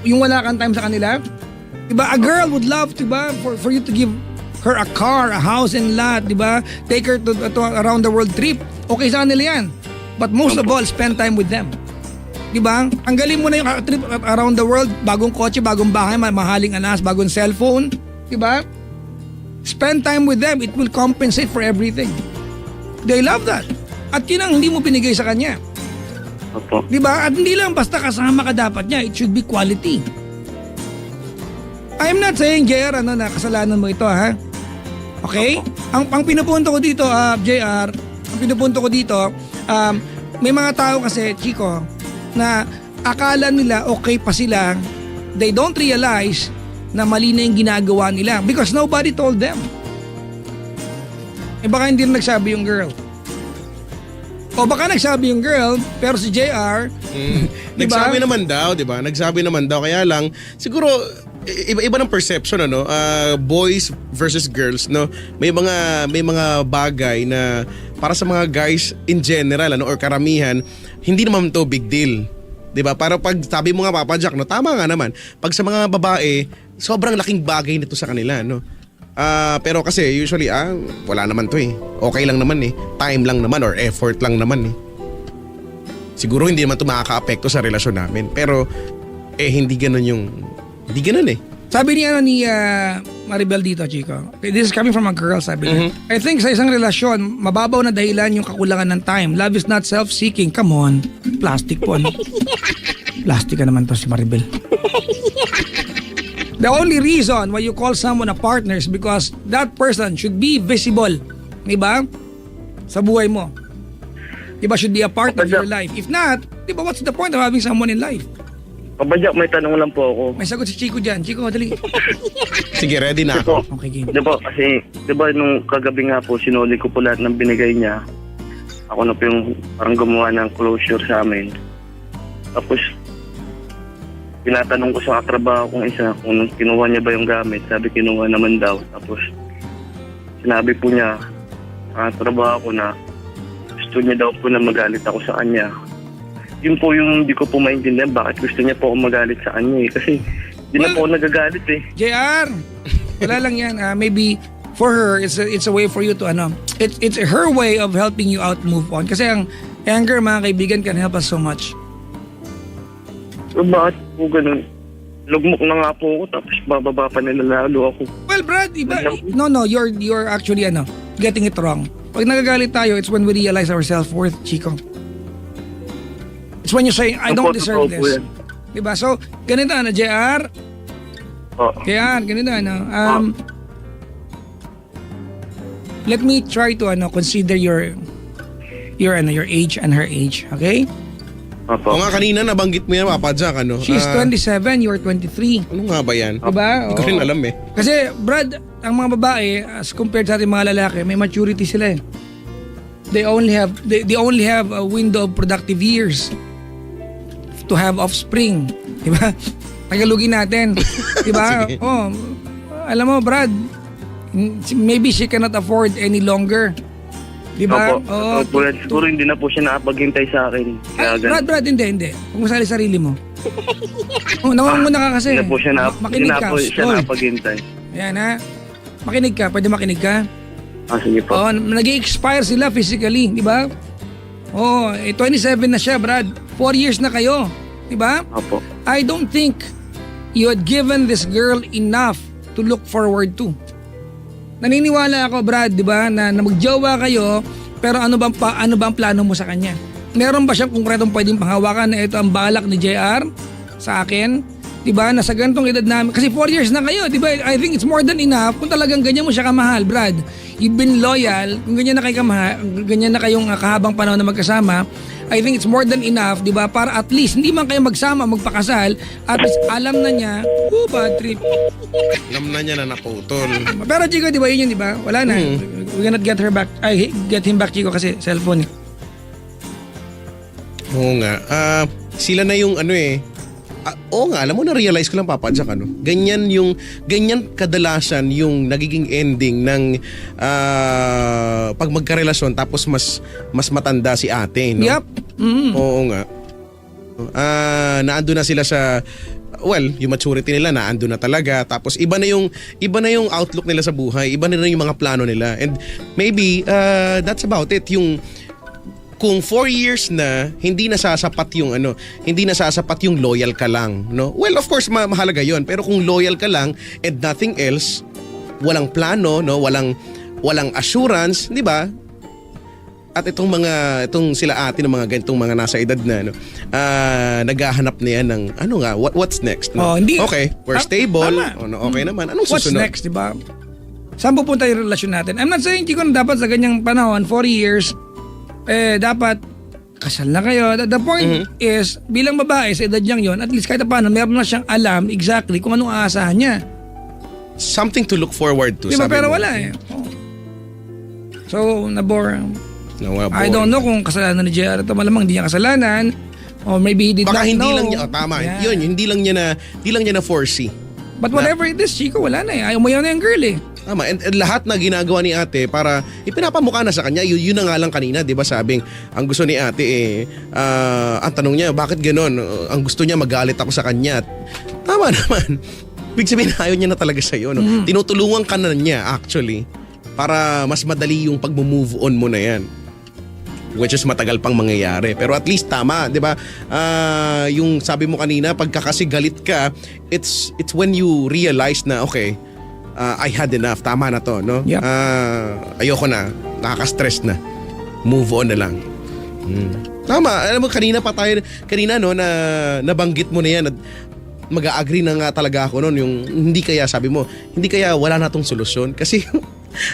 Yung wala kang time sa kanila. Diba? A girl would love, diba? For you to give her a car, a house and lot, diba? Take her to around the world trip. Okay sa kanila yan. But most of all, spend time with them. Diba? Ang galing mo na yung trip around the world, bagong kotse, bagong bahay, mahaling anas, bagong cellphone. Diba? Spend time with them. It will compensate for everything. They love that. At yun ang hindi mo binigay sa kanya. Opo. Diba? At hindi lang basta kasama ka dapat niya. It should be quality. I'm not saying, JR, na kasalanan mo ito, ha? Okay? Ang pinupunto ko dito, JR, ang pinupunto ko dito, may mga tao kasi, Chico, na akala nila okay pa sila, they don't realize na mali na yung ginagawa nila because nobody told them. Eh baka hindi rin nagsabi yung girl. O baka nagsabi yung girl, pero si JR, diba? Nagsabi naman daw, di ba? Nagsabi naman daw. Kaya lang, siguro, iba ng perception, ano? Boys versus girls, no? May mga bagay na para sa mga guys in general, ano? Or karamihan, hindi naman to big deal. Di ba? Para pag sabi mo nga, Papa Jack, no? Tama nga naman. Pag sa mga babae, sobrang laking bagay nito sa kanila, no? Pero kasi usually wala naman to eh. Okay lang naman eh. Time lang naman or effort lang naman eh. Siguro hindi naman to makaka-apekto sa relasyon namin. Pero hindi ganun eh. Sabi ni Maribel dito, Chico. This is coming from a girl, sabi niya. I think sa isang relasyon, mababaw na dahilan yung kakulangan ng time. Love is not self-seeking. Come on. Plastic po, ano? Plastic ka naman to si Maribel. The only reason why you call someone a partner is because that person should be visible. Diba? Sa buhay mo. Diba? Should be a part of your life. If not, diba, what's the point of having someone in life? Papa Jack, may tanong lang po ako. May sagot si Chico dyan. Chico, dali. Sige, ready na ako. Okay, game. Di ba, kasi, di ba, nung kagabi nga po, sinuli ko po lahat ng binigay niya. Ako na po yung parang gumawa ng closure sa amin. Tapos, tinatanong ko sa katrabaho kong isa kung kinuha niya ba yung gamit. Sabi, kinuha naman daw. Tapos, sinabi po niya, sa katrabaho ko na gusto niya daw po na magalit ako sa kanya. Yun po yung hindi ko po maintindihan bakit gusto niya po ako magalit sa kanya eh. Kasi, hindi na po ako nagagalit eh. JR, wala lang yan. Maybe for her, it's a way for you to it's her way of helping you out move on. Kasi ang anger, mga kaibigan, can help us so much. So, bakit po ganun? Lugmok na nga po ako tapos bababa pa nila lalo ako. Well, Brad, iba. No, you're actually getting it wrong. Pag nagagalit tayo, it's when we realize our self-worth, Chico. It's when you say, I don't deserve this. Diba? So, ganito, JR? Oh. Kaya, ganito, let me try to consider your age and her age, okay? Opo. O nga kanina nabanggit mo yan, Papa Jack, ano? She's 27, you're 23. Ano nga ba yan? Diba? Hindi ko rin alam eh. Kasi, Brad, ang mga babae, as compared sa ating mga lalaki, may maturity sila eh. They only have a window of productive years to have offspring. Diba? Tagalugin natin. Diba? Sige. Oh, alam mo, Brad, maybe she cannot afford any longer. Diba? Opo. Opo. Siguro hindi na po siya nakapaghintay sa akin. Kaya ganun. Brad, hindi. Huwag mo sali sarili mo. Oh, nangunguna ka kasi. Hindi na po siya Makinig ka. siya Tol. napaghintay. Ayan ha. Makinig ka. Pwede makinig ka? Sige po. Oh, nag-expire sila physically, di ba? Oh, 27 na siya, Brad. 4 years na kayo, di ba? Opo. I don't think you had given this girl enough to look forward to. Naniniwala ako, Brad, di ba, na magjowa kayo, pero ano bang plano mo sa kanya? Meron ba siyang konkretong pwedeng panghawakan na ito ang balak ni JR sa akin? Di ba, nasa ganitong edad namin. Kasi 4 years na kayo, di ba? I think it's more than enough kung talagang ganyan mo siya kamahal, Brad. You've been loyal, kung ganyan na kayo kamahal, ganyan na kayong kahabang panahon na magkasama, I think it's more than enough, di ba? Para at least, hindi man kayo magsama, magpakasal, at least alam na niya, bad trip. Alam na niya na naputol. Pero Chico, di ba yun di ba? Wala na. We cannot get her back. Get him back, Chico, kasi cellphone. Oo nga. Sila na yung ano eh. Oo nga, alam mo, na-realize ko lang, Papa Jack, ganyan kadalasan yung nagiging ending ng pag magkarelasyon tapos mas matanda si ate, no? Yup. Mm. Oo nga. Naando na sila sa, yung maturity nila naando na talaga, tapos iba na yung outlook nila sa buhay, iba na yung mga plano nila, and maybe that's about it. Yung kung 4 years na hindi nasasapat yung loyal ka lang, no? Well, of course mahalaga 'yon, pero kung loyal ka lang and nothing else, walang plano, no? Walang assurance, 'di ba? At itong sila ate ng mga ganitong mga nasa edad na, no, naghahanap na yan ng what's next, no? Hindi. Okay, we're stable. Tama. Okay naman. Anong What's susunod? next, di ba? Saan pupunta yung relasyon natin? I'm not saying, Chico, na dapat sa ganyang panahon, 4 years, dapat kasal na kayo. The point is, bilang babae sa edad niyang yon, at least kahit paano, meron na siyang alam exactly kung anong aasahan niya. Something to look forward to. Di ba? sabi Pero mo. wala eh. Oh. So, nabore. No, I don't know kung kasalanan ni JR ito. Malamang hindi niya kasalanan. Or maybe he did Baka not hindi know. lang niya, tama. Yeah. Yun, hindi lang niya na foresee. But whatever it is, Chico, wala na eh. Ayaw mo yan na yung girl eh. Tama. And lahat na ginagawa ni ate para ipinapamukha na sa kanya, yun na nga lang kanina, di ba, sabing ang gusto ni ate ang tanong niya, bakit ganon? Ang gusto niya magalit ako sa kanya. Tama naman. Ibig sabihin, ayaw niya na talaga sa'yo. No? Tinutulungan ka na niya actually para mas madali yung pag-move on mo na yan. Which is matagal pang mangyayari. Pero at least tama, 'di ba? Yung sabi mo kanina, pagka kasi galit ka, it's when you realize na okay, I had enough, tama na 'to, no? Yep. Ayoko na, nakaka-stress na. Move on na lang. Tama, alam mo kanina no, na nabanggit mo na 'yan at mag-a-agree na nga talaga ako noon, yung hindi kaya sabi mo, hindi kaya wala na tong solusyon kasi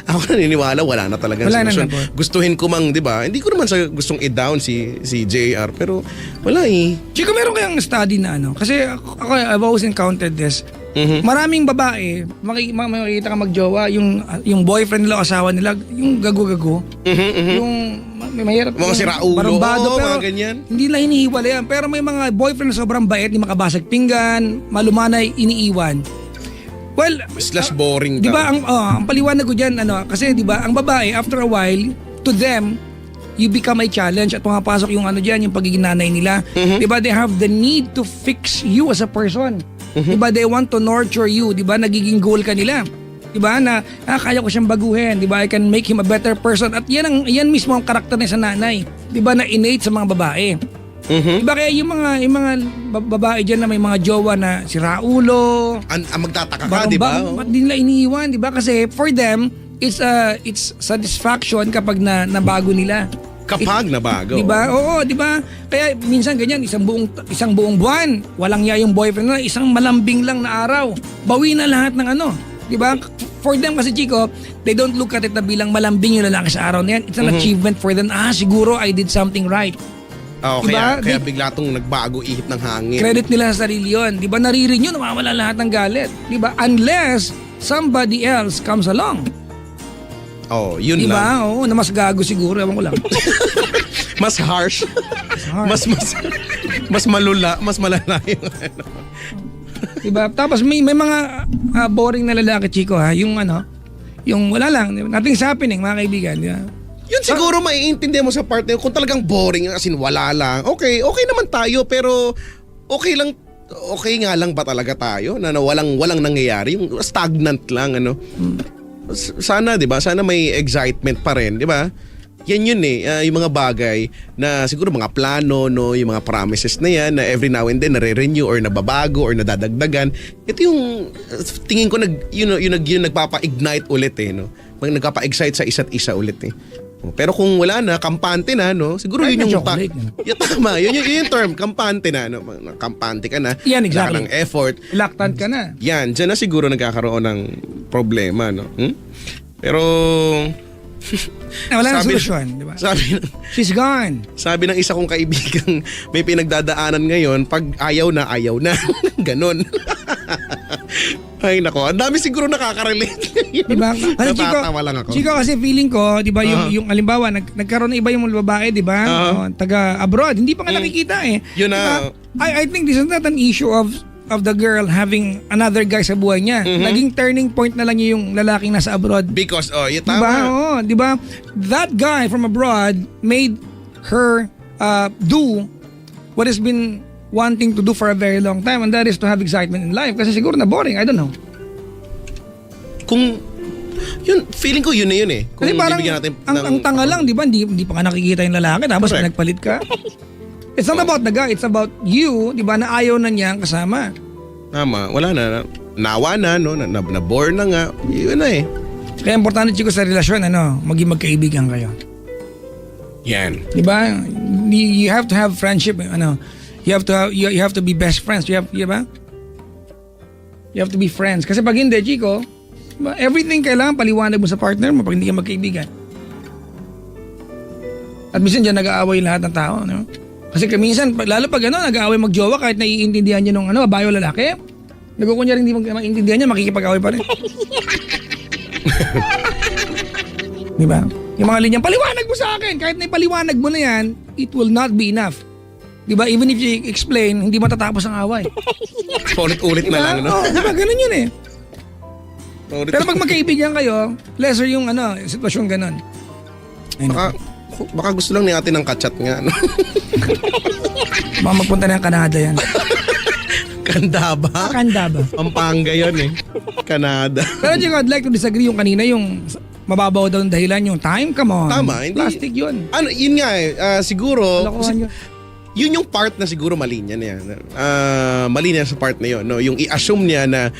ako naniniwala wala na talagang Wala na solusyon. nga, Gustuhin ko mang, 'di ba? Hindi ko naman sa gustong i-down si JR, pero wala eh. Chico, meron kayang study na kasi ako, I've always encountered this. Maraming babae, makikita ka magjowa, yung boyfriend nila o asawa nila, yung gago-gago. Yung may mahirap. Mga yung siraulo, barumbado, pero mga ganyan. hindi lang hinihiwala yan. Pero may mga boyfriend na sobrang bait, di makabasag pinggan, malumanay, iniiwan. Well, Slash boring di daw. ba ang paliwanag ko diyan kasi di ba ang babae after a while to them you become a challenge at pumapasok yung diyan yung pagiging nanay nila. Di ba they have the need to fix you as a person. Di ba they want to nurture you, di ba nagiging goal ka nila. Di ba na kaya ko siyang baguhin, di ba I can make him a better person at yan mismo ang karakter niya sa nanay. Di ba na innate sa mga babae. Diba kaya yung mga babae dyan na may mga jowa na si Raulo, Magtataka ka, di ba? ba't di nila iniiwan, di ba? Kasi for them, it's satisfaction kapag nabago nila. Kapag nabago. Di ba? Oo, di ba? Kaya minsan ganyan, isang buong buwan, walang yung boyfriend na, isang malambing lang na araw. Bawi na lahat ng di ba? For them kasi, Chico, they don't look at it na bilang malambing yung lalaki sa araw na yan. It's an achievement for them. Siguro I did something right. Kaya Diba? bigla tong nagbago ihip ng hangin. Credit nila sa sarili yun. Di ba narirenew, nawawala lahat ng galit. Di ba? Unless somebody else comes along. Yun Di lang. ba? Oo, na mas gago siguro. Ewan ko lang. Mas harsh. harsh. Mas malula, mas malala yung Di ba? Tapos may mga boring na lalaki, Chico, ha? Yung yung wala lang. Nothing's happening, mga kaibigan. Di ba? Yun siguro maiintindihan mo sa partner kung talagang boring, as in wala lang. Okay naman tayo, pero okay nga lang ba talaga tayo na walang nangyayari, yung stagnant lang ano. Sana 'di ba? Sana may excitement pa rin, 'di ba? Yan yun yung mga bagay na siguro mga plano, no, yung mga promises na yan na every now and then nare-renew or nababago or nadadagdagan. Ito yung tingin ko yung nagpapa-ignite ulit no. Nagpapa-excite sa isa't isa ulit Pero kung wala na, kampante na, no? Siguro Kahit yun na yung chocolate, no? tama, yun yung term, kampante na, no? Kampante ka na. Yan, wala exactly. ka ng effort. Reluctant ka na. Yan, dyan na siguro nagkakaroon ng problema, no? Pero Wala nang sabi- solusyon, di ba? Sabi She's gone. ng isa kong kaibigang may pinagdadaanan ngayon, pag ayaw na. Ganon. Ay nako, ang dami siguro nakaka-relate. Diba? Kasi Natatawa lang ako. Chico, kasi feeling ko, di ba, yung halimbawa, nagkaroon ng iba yung babae, di ba? Taga abroad, hindi pa nga nakikita Yun na. Diba? I think this is not an issue of the girl having another guy sa buhay niya. Naging turning point na lang yung lalaking nasa abroad. Because, yun Diba? tama. Oo, diba? That guy from abroad made her do what has been wanting to do for a very long time, and that is to have excitement in life. Kasi siguro na boring, I don't know. Kung, yun, feeling ko yun na yun Kung Kasi parang bibigyan natin ang tanga lang, di ba? Hindi pa nga nakikita yung lalaki, tapos Correct. nagpalit ka. It's not about the guy, it's about you, di ba, na ayaw na niya ang kasama. Tama, wala na. Nawa na, no? Na-bore na nga. Yun na Kaya importante, Chico, sa relasyon, maging magkaibigan kayo. Yan. Di ba? You have to have friendship, you have to be best friends. You have to be friends. Kasi pag hindi, Chico, diba, everything kailangan paliwanag mo sa partner mo pag hindi ka magkaibigan. At minsan dyan nag-aaway lahat ng tao, no? Kasi minsan, lalo pag nag-aaway magjowa kahit naiintindihan nyo nung babae o lalaki, nagkukunyari hindi maintindihan niya, makikipag-away pa rin. Di ba? Yung mga linyang, paliwanag mo sa akin. Kahit na ipaliwanag mo na yan, it will not be enough. Di ba? Even if you explain, hindi matatapos ang away. Paulit-ulit na lang, no? Oo, di ba? Ganun yun Paulit- Pero pag magkaibigan kayo, lesser yung sitwasyon ganun. Ay, Baka gusto lang ni ate ng kachat nga, no? baka magpunta na yung Canada yan. Kanda ba? Kanda ba? Pampanga yun Canada. Pero Chico, I'd like to disagree yung kanina, yung mababaw daw ng dahilan, yung time, come on. Tama, hindi. Plastic yun. Yun nga siguro, Lokohan yun. yun yung part na siguro mali niya na yan. Mali niya sa part na yun. No? Yung i-assume niya na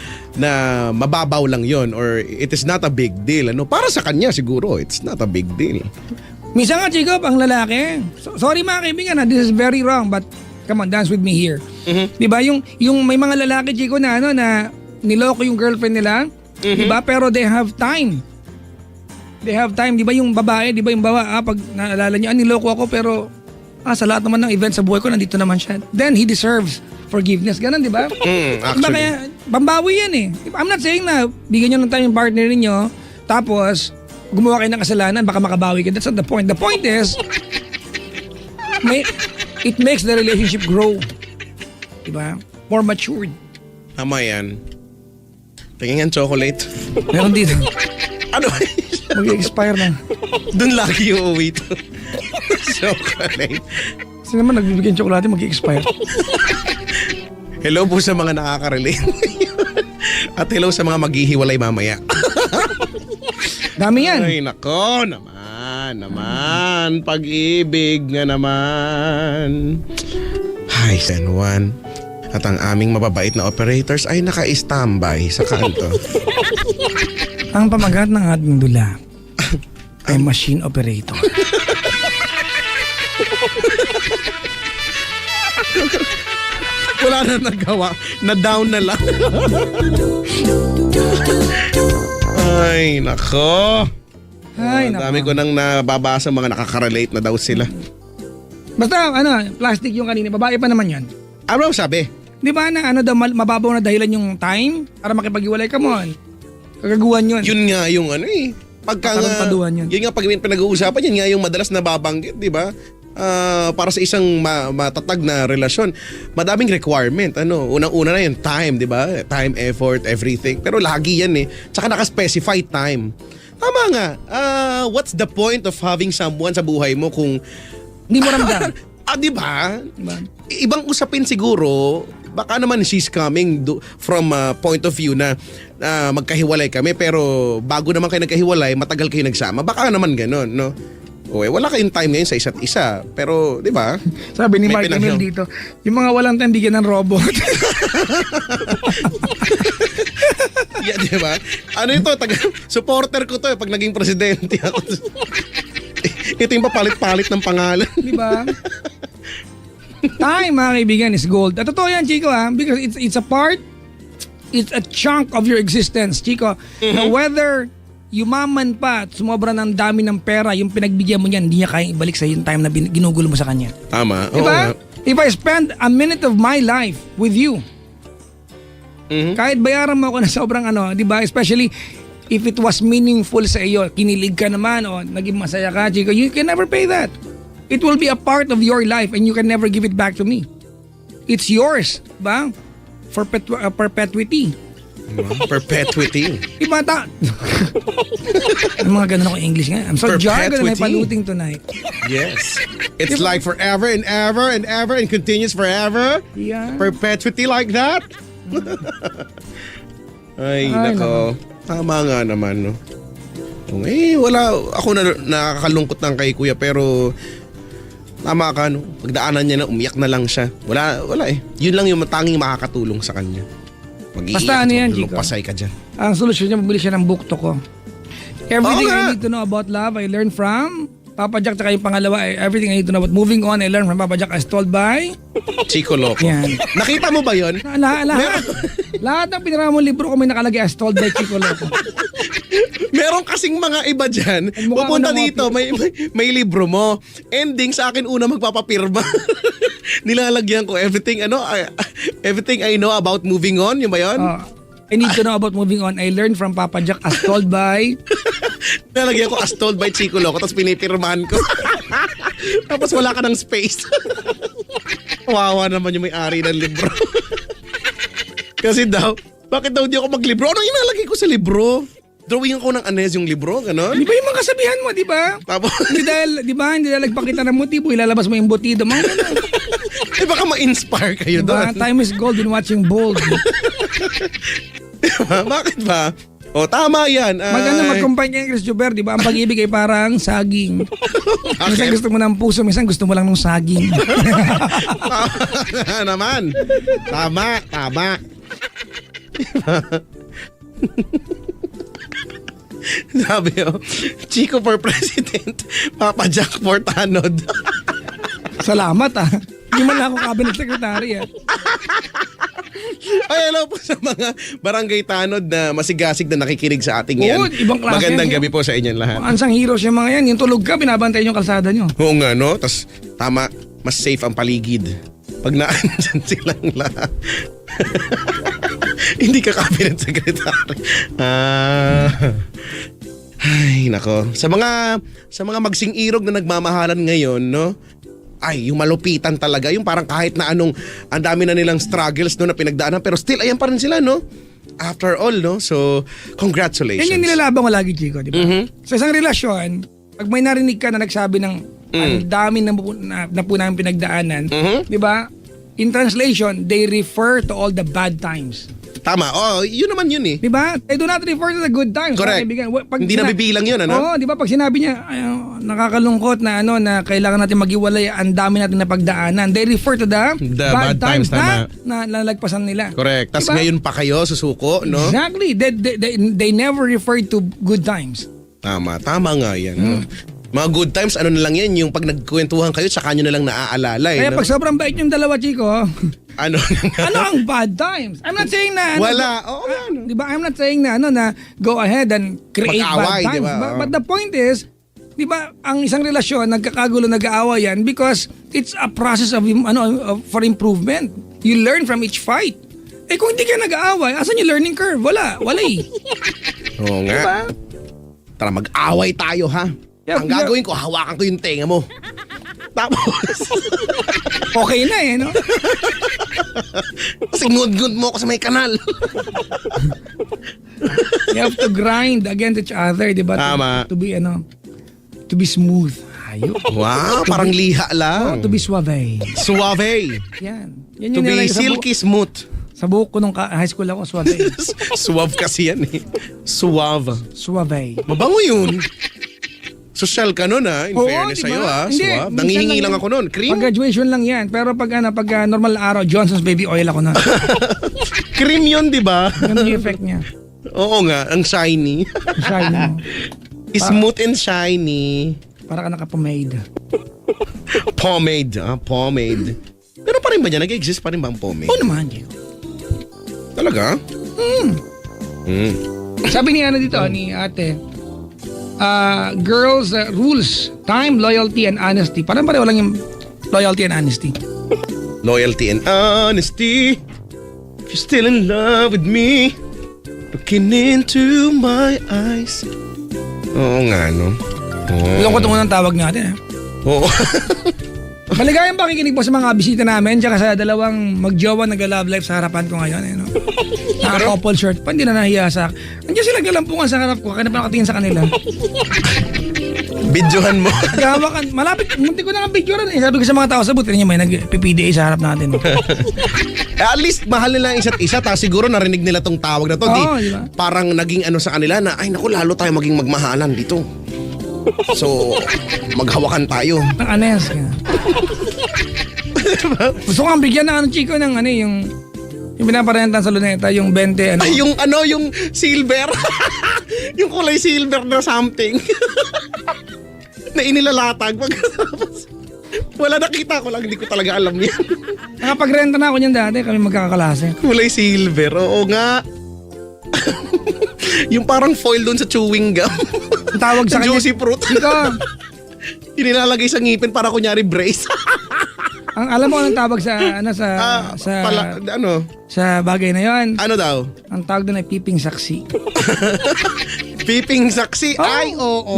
mababaw lang yun or it is not a big deal. Para sa kanya siguro, it's not a big deal. Minsan nga, Chico, ang lalaki, sorry mga kaibigan, this is very wrong, but come on, dance with me here. Di ba? Yung may mga lalaki, Chico, na na niloko yung girlfriend nila, di ba? Pero they have time. They have time, di ba? Yung babae, di ba? Yung pag naalala niyo, niloko ako, pero sa lahat naman ng event sa buhay ko, nandito naman siya. Then he deserves forgiveness. Ganon, di ba? Diba Actually. kaya, pambawi yan I'm not saying na bigyan nyo ng time yung partner ninyo, tapos gumawa kayo ng kasalanan, baka makabawi ka. That's not the point. The point is, it makes the relationship grow. Diba? More matured. Tama yan. Tingin nga chocolate. Meron dito. Ano? Mag-expire na. Doon lagi yung uwi to. Chocolate. Kasi naman nagbibigyan tsokolate, mag-expire. Hello po sa mga nakaka-relate. At hello sa mga maghihiwalay mamaya. Dami yan. Ay, nako, naman. Pag-ibig nga naman. Hi, San Juan. At ang aming mababait na operators ay naka-standby sa kanto. Ang pamagat ng ating dula ay machine operator. Wala na nagawa. Na-down na lang. Ay, nako. Ay, Ang dami ko nang nababasa mga nakaka-relate na daw sila. Basta, plastic yung kanina. Babae pa naman yan. Ano sabi? Di ba na mababaw na dahilan yung time para makipag-iwalay ka mo? Kagaguhan yun. Yun nga yung pagka Patarumpaduhan yun. Yun nga pag pinag-uusapan, yun nga yung madalas nababanggit, di ba? Para sa isang matatag na relasyon, madaming requirement. Unang-una na yung time, di ba? Time, effort, everything. Pero lagi yan Tsaka naka-specify time. Tama nga. What's the point of having someone sa buhay mo kung Hindi mo ramdam. Di ba? Diba? Ibang usapin siguro, baka naman she's coming from a point of view na magkahiwalay kami pero bago naman kayo nagkahiwalay, matagal kayo nagsama. Baka naman ganun, no? O wala kayong time ngayon sa isa't isa. Pero, di ba? Sabi ni May Mark Emil pinag- dito, yung mga walang time, bigyan ng robot. Yeah, di ba? Ano ito? Supporter ko to pag naging presidente ako. Ito yung papalit-palit ng pangalan. Di ba? Time, mga kaibigan, is gold. At totoo yan, Chico, ha? Because it's a chunk of your existence, Chico. Na whether yumaman pa at sumobra ng dami ng pera, yung pinagbigyan mo niyan, hindi niya kayang ibalik sa yung time na ginugulo mo sa kanya. Tama. Di ba? If I spend a minute of my life with you, kahit bayaran mo ako na sobrang di ba? Especially if it was meaningful sa iyo, kinilig ka naman o naging masaya ka, Chico, you can never pay that. It will be a part of your life and you can never give it back to me. It's yours, ba? For perpetuity. Perpetuity. Diba Ang mga ganun ako English nga. I'm so jargon na Perpetuity. paluting tonight. Yes. It's like forever and ever and ever and continues forever. Yeah. Perpetuity like that. Ay, nako. Tama nga naman, no? Wala. Ako na nakakalungkot lang kay kuya pero tama ka, no? Pagdaanan niya na umiyak na lang siya. Wala eh. Yun lang yung tanging makakatulong sa kanya. Basta ano yan, Chico? Pasay ka dyan. Ang solusyon niya, mabili siya ng book to ko. Everything Oo nga. I need to know about love, I learned from Papa Jack. Tsaka yung pangalawa, everything I need to know about moving on, I learned from Papa Jack as told by... Chico Loco. Yan. Nakita mo ba yun? Lahat ng pinira mong libro ko may nakalagay as told by Chico Loco. Meron kasing mga iba dyan, mukha pupunta ko na dito, may libro mo. Ending sa akin una magpapapirma. Nilalagyan ko everything I know about moving on, yun ba yun? I need to know about moving on. I learned from Papa Jack as told by... Nilalagyan ko as told by Chico Loco, tapos pinipirmahan ko. Tapos wala ka ng space. Wawa naman yung may-ari ng libro. Kasi bakit daw di ako maglibro? Anong inalagay ko sa libro? Drawing ko ng anes yung libro, gano'n? Di ba yung mga kasabihan mo, di ba? Tapos, Hindi dahil nagpakita ng motibo, ilalabas mo yung botido. Mga ganun. baka ma-inspire kayo Diba? doon. Time is gold in watching bold. Bakit ba? O, tama yan. Magkumpanya yung Chris Jober, di ba? Ang pag-ibig ay parang saging. Minsan gusto mo ng puso, minsan gusto mo lang ng saging. Tama naman. Tama. Sabi Chico for President, Papa Jack for Tanod. Salamat Hindi man lang ako cabinet secretary Ay, hello po sa mga barangay Tanod na masigasig na nakikinig sa ating yan. Oo, ibang klase Magandang yan. gabi po sa inyong lahat. Ansang heroes yung mga yan. Yung tulog ka, binabantayan yung kalsada nyo. Oo nga, no? Tas tama, mas safe ang paligid. Pag naandyan silang lahat. Hindi ka cabinet secretary. Ay, nako. Sa mga magsing-irog na nagmamahalan ngayon, no? Ay, yung malupitan talaga. Yung parang kahit na ang dami na nilang struggles no, na pinagdaanan. Pero still, ayan pa rin sila, no? After all, no? So, congratulations. Yan yung nilalaban ko lagi, Chico, di ba? Sa isang relasyon, pag may narinig ka na nagsabi ng ang dami na po namin pinagdaanan, di ba? In translation, they refer to all the bad times. Tama. Oh, yun naman yun eh. Di ba? They do not refer to the good times. Correct. Kaibigan. Hindi nabibilang yun, ano? Oo, di ba? Pag sinabi niya, nakakalungkot na na kailangan natin maghiwalay, ang dami natin na pagdaanan. They refer to the bad times tama. na nalagpasan nila. Correct. Tapos Diba? ngayon pa kayo susuko, no? Exactly. They never refer to good times. Tama nga yan. No? Mga good times, ano na lang yan, yung pag nagkwentuhan kayo, saka nyo na lang naaalala. Kaya no? pag sobrang bait yung dalawa, Chico, Ano? ano ang bad times? I'm not saying na... Wala. Oo, Di ba? I'm not saying na na go ahead and create Mag-away, bad times. di ba? But the point is, di ba, ang isang relasyon, nagkakagulo, nag-aaway yan because it's a process of for improvement. You learn from each fight. Eh kung hindi ka nag-aaway, asan yung learning curve? Wala eh. Oo nga. Diba? Tara, mag-away tayo, ha? Yeah, Ang gagawin ko, hawakan ko yung tenga mo. Tapos, Okay na no? sinud-gud mo ako sa may kanal. You have to grind against each other, di ba? Tama. To be, to be smooth. Layo. Wow, parang liha Oh, lang. to be suave. Suave. Yan. Yan To yung be nilagay sa silky smooth. Sa buhok ko nung high school ako, suave. Suave kasi yan eh. Suave. Suave. Mabango yun. Social ka nun ha, in Oo, fairness diba? sa'yo ha. Hindi, Suave. minsan Nangihingi lang lang ako nun. Cream? Pag graduation lang yan. Pero pag normal na araw, Johnson's baby oil ako na. Cream yun, di ba? Ganun yung effect niya. Oo nga, ang shiny. Shiny mo. Smooth and shiny. Para ka naka-pomade. Pomade. Pomade. Pero pa rin ba niya? Nag-exist pa rin ba ang pomade? Oo naman, Diego. Talaga? Sabi ni dito, ni ate, girls rules, time, loyalty, and honesty. Parang pareho lang yung loyalty and honesty. Loyalty and honesty. If you're still in love with me, looking into my eyes. Oo nga, no? Ilang ko tungo ng tawag natin. Oo. Maligayang pakikinig po sa mga bisita namin tsaka sa dalawang magjowa nag-love life sa harapan ko ngayon. Eh, no? Naka-couple shirt pa, hindi na nahiya sa akin. Andiyan sila galampungan sa harap ko, kaya na pa nakatingin sa kanila. Videohan mo. Gawakan, malapit, munti ko na nga video rin. Eh. Sabi ko sa mga tao, sabutin niyo may nag-PPDA sa harap natin. At least mahal nila ang isa't isa. Tapos siguro narinig nila tong tawag na to. Oo, di ba? Parang naging ano sa kanila na, ay naku, lalo tayo maging magmahalan dito. So, maghawakan tayo. Ang anes ka. Gusto ko ang bigyan ng Chico ng yung pinaparenta sa luneta, yung 20 Ay, yung silver. Yung kulay silver na something. Na inilalatag. Pagkatapos, wala, nakita ko lang, hindi ko talaga alam yan. Nakapagrenta na ako niyan dati, kami magkakaklase. Kulay silver, oo nga. Yung parang foil doon sa chewing gum. Ang tawag sa kanya, Juicy fruit. Chico, Inilalagay sa ngipin para kunyari brace. ang alam mo anong tawag sa sa bagay na 'yon? Ano daw? Ang tawag doon ay peeping saksi. Peeping saksi? Oh. Ay, oo.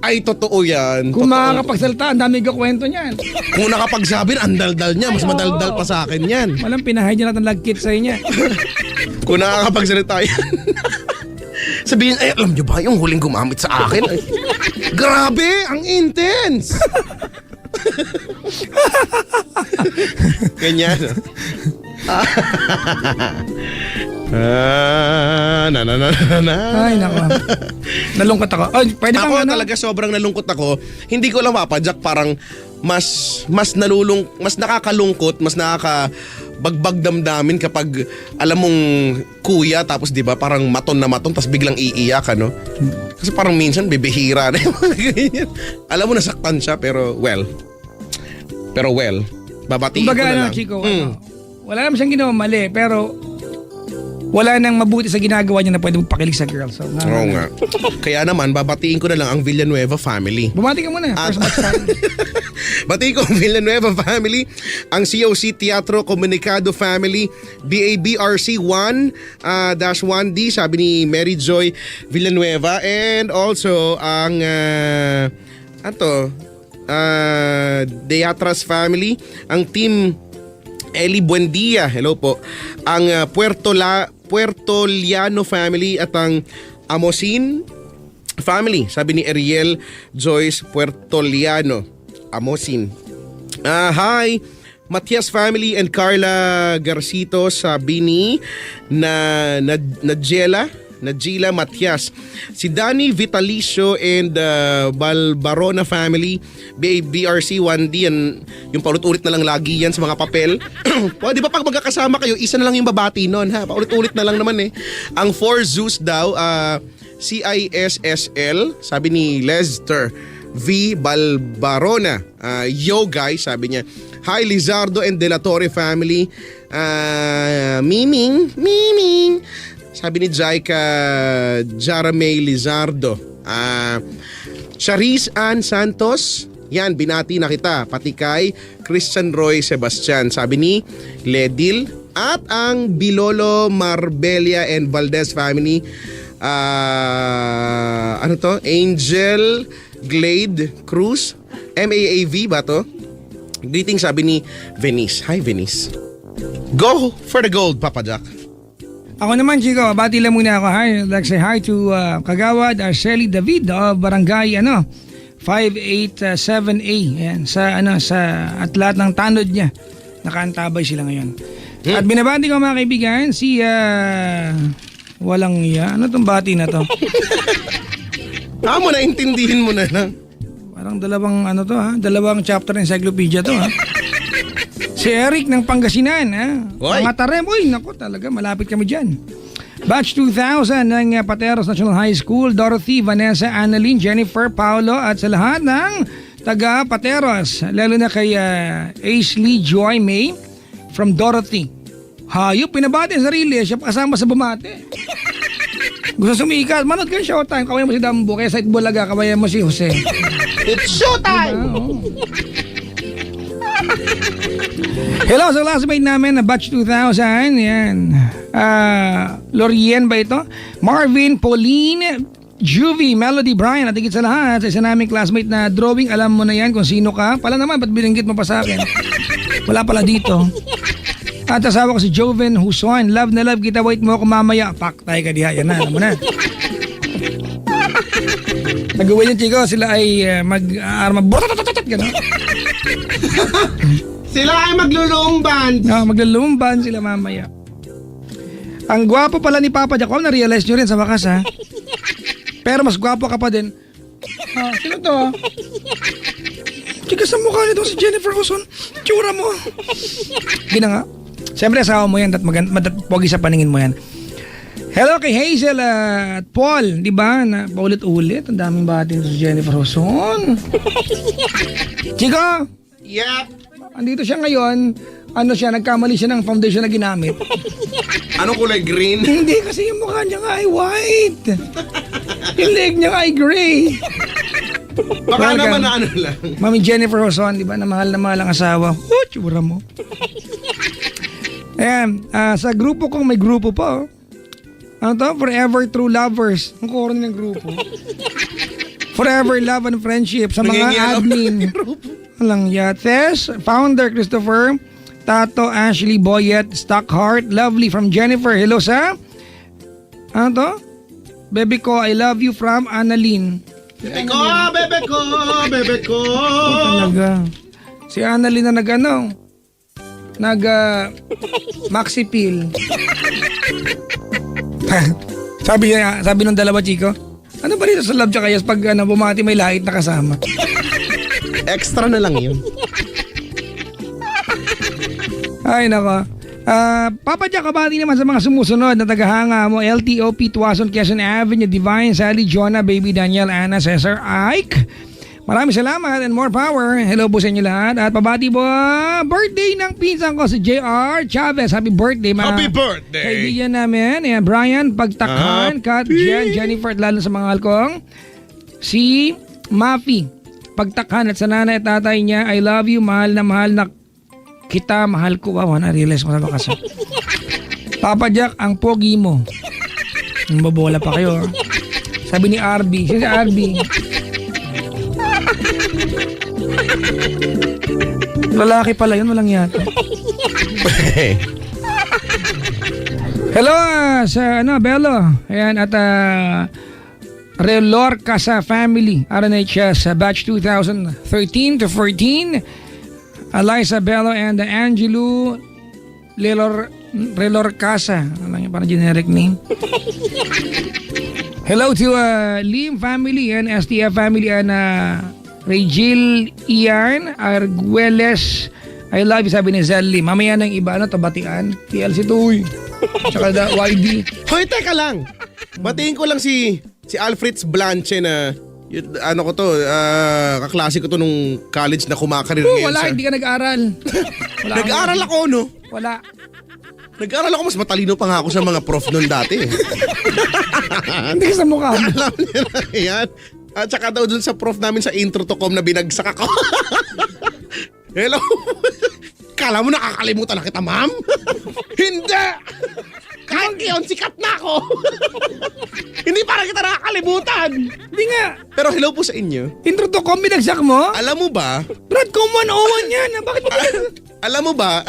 Ay, totoo yan. Kung Totoo. makakapagsalita, ang dami kwento niyan. Kung nakapagsabi, ang daldal niya. Mas madaldal pa sa akin yan. Walang pinahay niya natin lagkit sa inyo. Kung nakakapagsalita yan. Sabihin, ay, alam niyo ba yung huling gumamit sa akin? Ay, grabe, ang intense. Ganyan. Ay, nako. Nalungkot ako. Ay, pwede Ako bang talaga sobrang nalungkot ako. Hindi ko lang mapadyak, parang mas nakakalungkot, mas nakakabagbag damdamin kapag alam mong kuya tapos 'di ba parang maton na maton tapos biglang iiyak ano. Kasi parang minsan bibihira na yung mga ganyan. Alam mo nasaktan siya pero well. Babatiin ko Kumbaga, na lang. Chico, wala naman siyang ginawa mali, pero wala nang mabuti sa ginagawa niya na pwede magpakilig sa girl. So, Oo nga. Kaya naman, babatiin ko na lang ang Villanueva family. Bumati ka muna. First match tayo. Batiin ko ang Villanueva family, ang COC Teatro Comunicado family, BABRC 1-1D, sabi ni Mary Joy Villanueva, and also ang Deatras family, ang team Eli Buendia, hello po, ang Puerto Liano family at ang Amosin family, sabi ni Ariel Joyce Puertoliano. Amosin. Hi, Matias family and Carla Garcito, sabi ni Najela Matias. Si Danny Vitalicio and Balbarona family, BRC 1D, yung paulit-ulit na lang lagi yan sa mga papel. O, di ba pag magkakasama kayo, isa na lang yung babati nun, ha? Paulit-ulit na lang naman eh. Ang 4 Zeus daw, CISSL, sabi ni Lester V. Balbarona. Yo guys, sabi niya. Hi Lizardo and De La Torre family. Miming. Sabi ni Jaika Jaramay Lizardo. Charis Ann Santos. Yan, binati na kita. Pati kay Christian Roy Sebastian. Sabi ni Ledil. At ang Bilolo Marbella and Valdez family. Angel Glade Cruz. MAAV ba to? Greeting, sabi ni Venice. Hi Venice. Go for the gold, Papa Jack. Ako naman, Chico, bati lang muna ako. Hi, I'd like to say hi to Kagawad Arceli David of Barangay, 587A. Ayan, sa at lahat ng tanod niya. Nakaantabay sila ngayon. At binabati ko mga kaibigan si walang iya. Ano tong bati na to? Mo na, intindihin mo na lang. Parang dalawang chapter ng encyclopedia to ha. Si Eric ng Pangasinan ha. Oy. Mga tarem, naku talaga malapit kami dyan. Batch 2000 ng Pateros National High School, Dorothy, Vanessa, Annalyn, Jennifer, Paolo at sa lahat ng taga Pateros, lalo na kay Ashley Joy May from Dorothy. Hayop, pinabati ang sarili, siya pa kasama sa bumate. Gusto sumikat, manood ka ng Showtime, kawayan mo si Dambo, kaya sa Itbulaga, kawayan mo si Jose. It's showtime! Hello sa classmate namin na batch 2000. Yan. Lorien ba ito? Marvin, Pauline, Juvie, Melody, Brian at higit sa lahat sa isa naming classmate na drawing. Alam mo na yan kung sino ka. Pala naman, ba't binanggit mo pa sa akin? Wala pala dito. At asawa ko si Joven Huson. Love na love kita. Wait mo ako mamaya. Paktay ka diha. Yan na. Alam mo na. Nag-uwi yung chiko. Sila ay mag-arma. Gano'n. Sila ay maglulumban. Maglalumban sila mamaya. Ang gwapo pala ni Papa Jacob, na-realize nyo rin sa wakas ha. Pero mas gwapo ka pa din. Sino to? Chika sa mukha nito si Jennifer Huson. Tsura mo. Gina nga. Siyempre asawa mo yan at pogi sa paningin mo yan. Hello kay Hazel at Paul. Di ba? Paulit-ulit. Ang daming batin si Jennifer Huson. Chika! Yep. Andito siya ngayon, nagkamali siya ng foundation na ginamit. Anong kulay? Green? Hindi, kasi yung mukha niya nga ay white. Yung leg niya nga ay gray. Baka naman na ano lang. Mami Jennifer Huson, di ba, na mahal ang asawa. Tsura mo. Ayan, sa grupo kong may grupo pa. Ano to? Forever True Lovers. Ang koro ng grupo. Forever Love and Friendship sa mga admin. Walang Yates, founder Christopher, Tato, Ashley, Boyet, Stockheart, Lovely from Jennifer. Hello sa? Ano to? Bebe ko, I love you from Annalyn. Bebe ko. Talaga. Si Annalyn na Maxi Pill. sabi nung dalawa, Chico, ano ba dito sa love tsaka yes pag bumati may lahit na kasama? Extra na lang yun. Ay nako. Papa Jack, kabati naman sa mga sumusunod na tagahanga mo. LTOP, Tuason, Quezon Avenue, Divine, Sally, Jonah, Baby Daniel, Anna, Cesar, Ike. Maraming salamat and more power. Hello po sa inyo lahat. At pabati po, birthday ng pinsan ko si JR Chavez. Happy birthday, mga Happy birthday! kaibigan namin. Ayan, Brian, Pagtakhan, Kat, Jen, Jennifer, at lalo sa mga halkong. Si Mafi, Pagtakhan at sa nanay at tatay niya. I love you, mahal na kita, mahal ko. Wow, na-realize mo sa bakas. Papa Jack, ang pogi mo. Mabola pa kayo. Sabi ni RB. Sino si RB? Lalaki pala yun, walang yata. Hello sa Bello. Ayan, at Relor Casa Family, RNHS, batch 2013 to 14. Eliza Bello and Angelo Relor Casa. Ano yung parang generic name? Hello to Lim family and STF family and Regil Ian Arguelles. I love you, sabi ni Zelly. Mamaya ng iba, tabatian. TLC Tuy. Tsaka YD. Hoy, teka lang. Batiin ko lang si Alfred Blanche na kaklase ko to nung college na kumakarir ngayon. Wala, hindi ka nag-aral. Nag-aral ako, no? Wala. Nag-aral ako, mas matalino pa nga ako sa mga prof nun dati. Hindi ka sa mukha mo. Alam niyo na yan. At saka daw dun sa prof namin sa intro to com na binagsak ako. Hello? Kala mo nakakalimutan na kita, ma'am? Hindi! Kahit ngayon, sikat na ako. Hindi para kita nakakalimutan. Hindi nga. Pero hello po sa inyo. Intro to com, binagsak mo? Alam mo ba? Bradcom 101 yan. Bakit mo Alam mo ba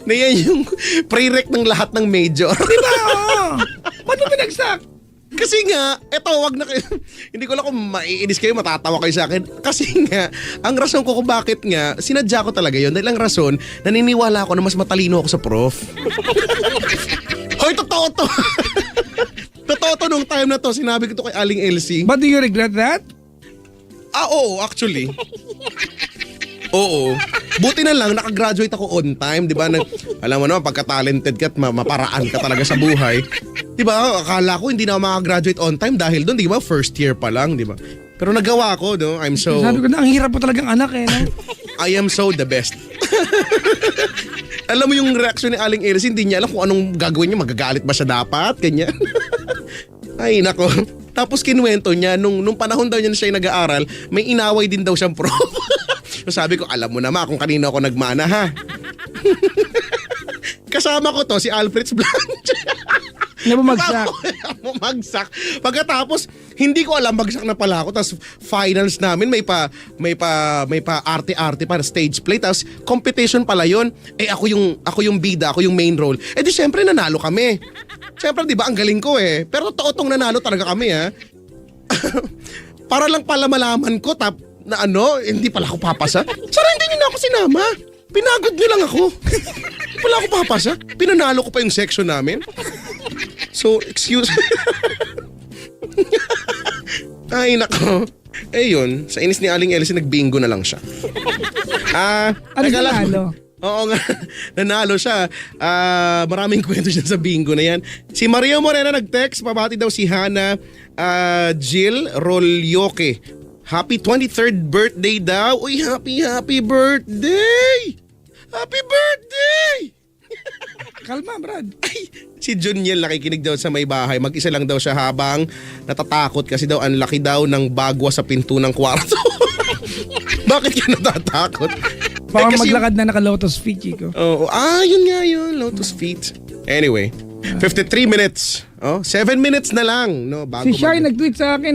na yan yung prereq ng lahat ng major? Di ba? Oo. Ba't mo binagsak? Kasi nga, eto, wag na kayo. Hindi ko lang kung maiinis kayo, matatawa kayo sa akin. Kasi nga, ang rason ko kung bakit nga, sinadya ko talaga yun. Dahil ang rason, naniniwala ako na mas matalino ako sa prof. Hoy, totoo to. Totoo to nung time na to. Sinabi ko to kay Aling Elsie. But do you regret that? Oo, actually. Oo. Buti na lang, nakagraduate ako on time, di ba? Alam mo naman, pagka-talented ka at maparaan ka talaga sa buhay. Di ba? Akala ko hindi na ako makagraduate on time dahil doon, di ba? First year pa lang, di ba? Pero nagawa ko, no? Sabi ko na, ang hirap po talagang anak eh. No? I am so the best. Alam mo yung reaksyon ni Aling Elsie, hindi niya alam kung anong gagawin niya. Magagalit ba siya dapat? Ganyan. Ay, nako. Tapos kinuwento niya, nung panahon daw niya na siya nag-aaral, may inaway din daw siyang prof. So sabi ko, alam mo naman kung kanino ako nagmana, ha? Kasama ko to, si Alfred Blanche. Nabumagsak. Bumagsak. Pagkatapos, hindi ko alam, bagsak na pala ako. Tapos finals namin, may pa arte-arte para stage play. Tapos competition pala yun. Eh ako yung bida, ako yung main role. Eh di syempre nanalo kami. Syempre di ba ang galing ko eh. Pero totoo nanalo talaga kami ha. Para lang pala malaman ko na hindi pala ako papasa. Sara hindi niyo na ako sinama. Pinagod niyo lang ako. Hindi pala ako papasa. Pinanalo ko pa yung section namin. So, excuse. Ay, nako. Eh yun, sa inis ni Aling Elsie, nagbingo na lang siya. Ano teka lang. nanalo? Oo nga, nanalo siya. Maraming kwento siya sa bingo na yan. Si Maria Morena nag-text, pabati daw si Hannah Jill Rolyoke. Happy 23rd birthday daw. Uy, happy birthday! Happy birthday! Kalma, Brad. Ay, si Juniel nakikinig daw sa may bahay. Mag-isa lang daw siya habang natatakot kasi daw ang laki daw ng bagwa sa pinto ng kwarto. Bakit ka natatakot? Parang kasi maglakad na naka-lotus feet, Chico. Oo. Yun nga yun. Lotus feet. Anyway, 53 minutes. 7 minutes na lang. No, bago Si Shai nag-tweet sa akin,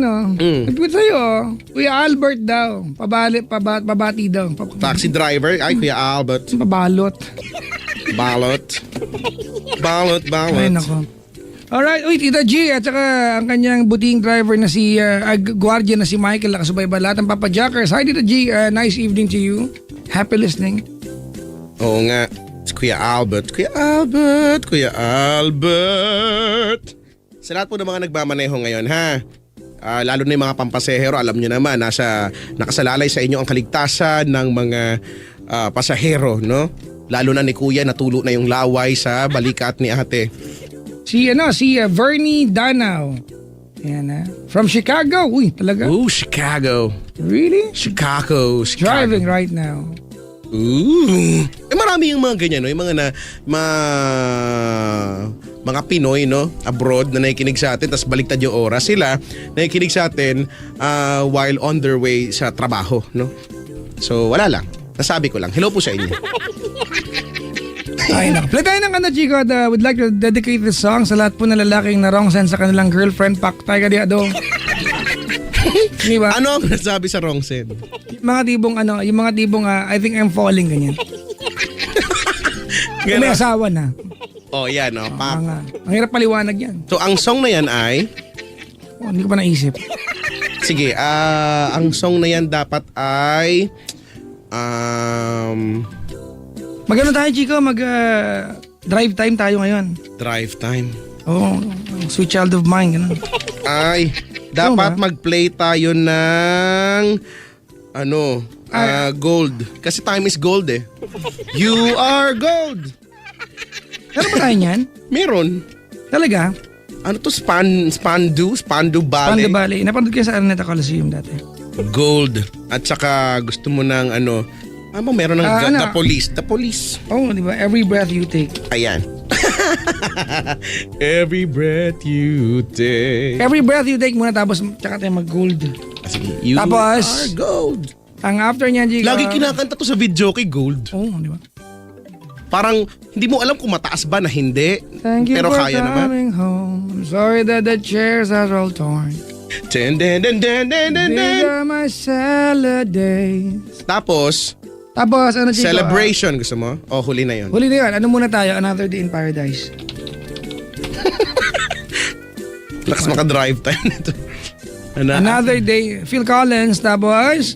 Nag-tweet sa'yo, Kuya Albert daw. Pabati daw. Taxi driver. Ay, Kuya Albert. Pabalot. Balot. Ay, nako. Alright, uy, Tita G, at saka ang kanyang buting driver na si, guardia na si Michael, nakasubay ba lahat ng Papa Jackers. Hi, Tita G, nice evening to you. Happy listening. Oo nga. Kuya Albert. Sa lahat po ng mga nagmamaneho ngayon, ha? Lalo na yung mga pampasahero, alam nyo naman, nakasalalay sa inyo ang kaligtasan ng mga pasahero, no? Lalo na ni Kuya, natulo na yung laway sa balikat ni ate. Si Vernie Danao. Yan, from Chicago. Uy, talaga? Ooh, Chicago. Really? Chicago. Driving right now. Ooh. Marami yung mga ganyan, no? Yung mga Pinoy, no? Abroad na nakikinig sa atin, tapos baliktad yung oras. Sila nakikinig sa atin while on their way sa trabaho, no? So, wala lang. Nasabi ko lang. Hello po sa inyo. Ay, naku. Play tayo ng Chico, at would like to dedicate this song sa lahat po na lalaking na wrong sense sa kanilang girlfriend. Paktay ka diya do. Di ba? Ano ang nasabi sa wrong send? Yung mga tibong I think I'm falling, ganyan. May asawa na. Oh, yan, no? Ang hirap paliwanag yan. So, ang song na yan ay... Hindi ko pa naisip. Sige, ang song na yan dapat ay... Magano tayo, Chico? Drive time tayo ngayon. Drive time. Oo, sweet child of mine, gano'n. Ay, dapat mag-play tayo ng gold. Kasi time is gold eh. You are gold. Meron ba tayo niyan? Meron. Talaga? Ano to? Spandu Ballet? Spandu Ballet. Napanood ko sa Araneta Coliseum dati. Gold. At saka gusto mo ng meron ng The Police. Oh, di ba? Every breath you take. Ayan. Every breath you take. Every breath you take muna, tapos tsaka tayo mag-gold. Sige, you Tapos, are gold. Ang after niyan, Chico. Lagi kinakanta to sa video kay Gold. Oo, di ba? Parang hindi mo alam kung mataas ba na hindi. Thank you pero for kaya naman. coming home. I'm sorry that the chairs are all torn. Den. These are my salad days. Tapos, Chico? celebration gusto mo? O huli na yun? Huli na yun. Ano muna tayo? Another Day in Paradise. Lakas maka-drive time nito. Ano? Another day. Phil Collins, tapos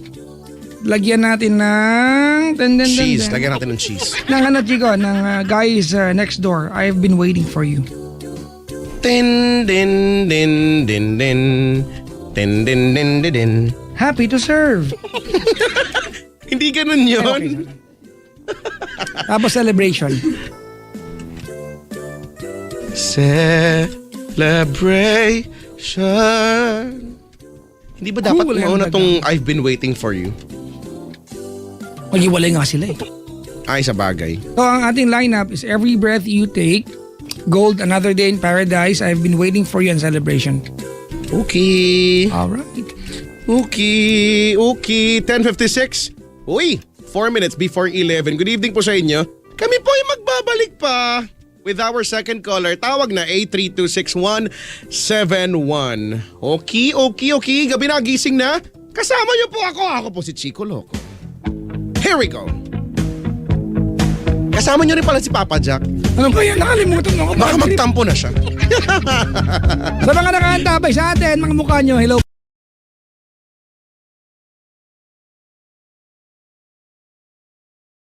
lagyan natin ng Cheese. Lagyan natin ng cheese. ng ano, Chico, ng Guys Next Door. I've been waiting for you. Din, din, din, din, din. Din, din, din, din, din. Happy to serve. Hindi ganun yun. Okay. Tapos celebration. Celebration. Hindi ba dapat Cool, mauna ang tong I've been waiting for you? Maghiwalay nga sila eh. Ay, sa bagay. So ang ating lineup is Every Breath You Take, Gold, Another Day in Paradise, I've Been Waiting for You, and Celebration. Okay. Alright. Okay. 10:56. Uy, 4 minutes before 11. Good evening po sa inyo. Kami po ay magbabalik pa with our second caller. Tawag na 8326171. Okay. Gabi na, gising na. Kasama niyo po ako. Ako po si Chico Loco. Here we go. Kasama niyo rin pala si Papa Jack. Ano ba yan? Nakalimutan mo ako. Baka magtampo na siya. Sa mga nakaantabay sa atin, mga mukha nyo, hello.